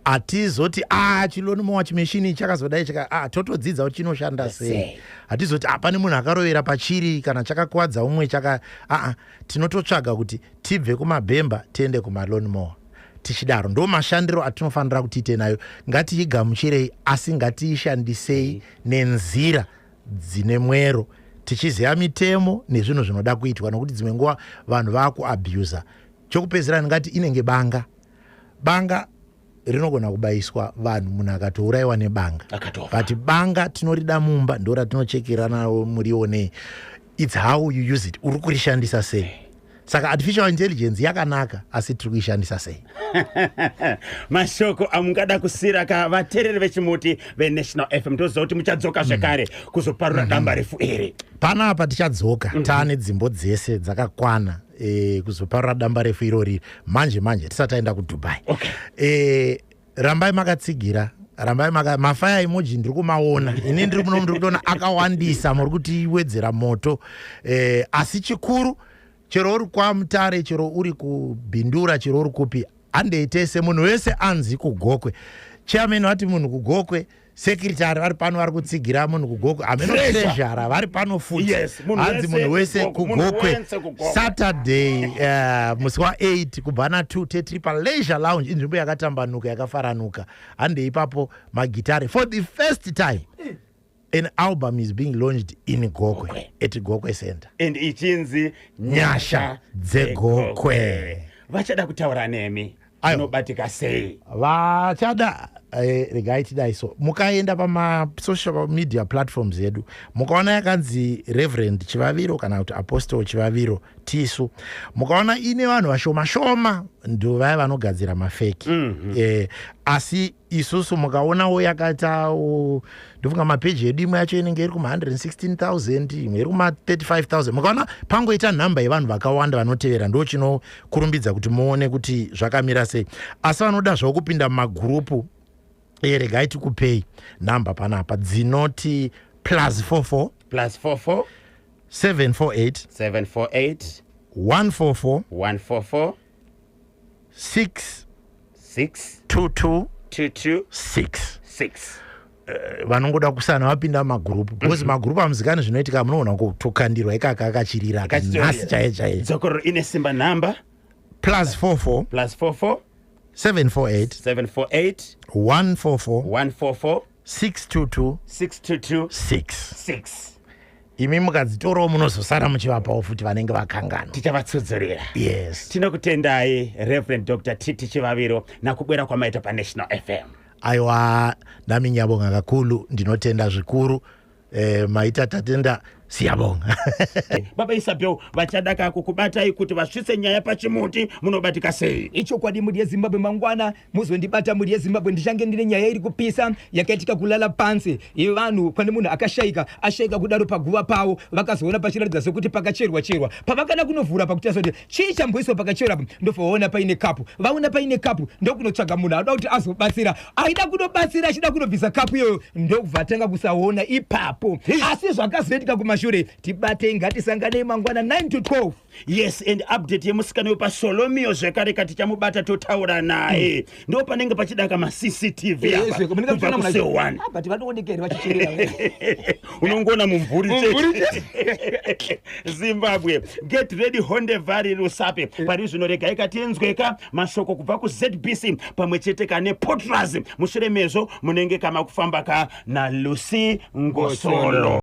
Atizoti chilawnmower chimeshini chakazodai totodzidza kuti chinoshanda sei. Hatizoti pane munhu akarovera pachiri kana chakakuwadza umwe tinototsvaga kuti tibve kumabhemba tiende kumalawnmower. Tichidaro ndo mashandiro atinofanira kutiite nayo. Ngatiigamuchirei asi ngatiishandisei nenzira dzine mwero tichiziva mitemo nezvinhu zvinoda kuitwa nokuti dzimwe nguva vanhu vakuabusa. Chokupedzisira ngati inenge banga rinogona kubayiswa vanhu munhu akatourayiwa nebanga. But banga tinorida mumba ndo ratinochekera nawo muriwo nei. It's how you use it. Uri kurishandisa sei. saka artificial intelligence yakanaka asi tiri kuishandisa sei? Mashoko amungada kusira ka vatereri vechimuti veNational FM toziva kuti muchadzoka zvekare kuzoparura damba refu iri. Panapa tichadzoka taane dzimbo dzese dzakakwana kuzoparura damba refu irori manje tisati taenda kuDubai. Rambai makatsigira, rambai mafire emoji ndiri kumaona, ini ndiri muno ndiri kuona akawandisa, muri kuti wedzera moto, asi chikuru chero uri kwaMutare, chero uri kuBhindura, chero uri kupi, andeitese munhu wese anzi kuGokwe. Chairman wati munhu kuGokwe, secretary vari pano vari kutsigira munhu kuGokwe, ameno treasurer vari pano futi. Hanzi munhu wese kuGokwe Saturday musi wa8 kubva na2 tetiri paLeisure Lounge, inzvimbo yakatambanuka yakafaranuka. Hande ipapo magitare for the first time. An album is being launched in Gokwe at Gokwe Center. And ichinzi Nyasha dzeGokwe. Vachada kutaura nemi. Unobatika sei? Vachada regai tidai so. Mukaenda pama social media platforms yedu. Mukaona yakanzi Reverend Chivaviro kana kuti Apostle Chivaviro Tisu. Mukaona ine vanhu vashoma ndo vaya vanogadzira mafeki. Asi isusu mukaonawo yakata ndofunga mapeji yedu imwe yacho inenge iri kuma 116,000, imwe iri kuma 35,000. Mukaona pangoita nhamba yevanhu vakawanda vanotevera, ndo chinokurumbidza kuti muone kuti zvakamira sei. Asi vanoda zvawo kupinda mumagurupu, regai tikupei nhamba panapa dzinoti +44 748 144 622 vanongoda kusana vapinda magurupu, because magurupu amuzikani zvinoitika munoona kutokandirwa ikaka akachirira nhasi chaiye. Dzokororo ine simba nhamba +44 748 144 622 6. Imi mukadzitorawo munozosara muchivapawo futi vanenge vakangana. Tichavatsudzurira. Yes. Tinokutendai Reverend Dr. Titi Chivaviro nakubwera kwamaita paNational FM. Aiwa, nami nyabonga kakulu, ndinotenda zvikuru, maita tatenda siyabonga. Baba Isabel, vachadaka kukubatai kuti vasvitse nyaya pachimuti munobatika sei? Icho kwadi muri yeZimbabwe mangwana, muzondibata muri yeZimbabwe ndichange ndine nyaya iri kupisa yakaitika kulala pansi. Ive vanhu pane munhu akashaika kudaro paguva pawo, vakazoona pachiratidza sokuti pakacherwa. Pavakana kunovhura pakuti kuti chii chamboiswa pakacherwa, ndofoona paine kapu. Vaona paine kapu ndokunotsvaga munhu anoda kuti azobatsira. Aida kunobatsira achida kunobvisa kapu iyoyo, ndokubva tanga kusaona ipapo. Asi zvakazoitika kumashure, tibate ngatisanganei mangwana 9 to 12. Yes, and update yemusikana yopa Solomio zvekare kati chamubata totaura naye. Ndo panenge pachidaka ma-CCTV apa. Kubva kuSewan. But vanoonekera vachicherera. Unongona mumvuri chete. Zimbabwe, get ready Honde Valley Rusape. Pari zvino regai katinzweka mashoko kubva kuZBC pamwe chete kane Potras. Mushure mezvo munenge kama kufamba ka na Lucy Ngosolo.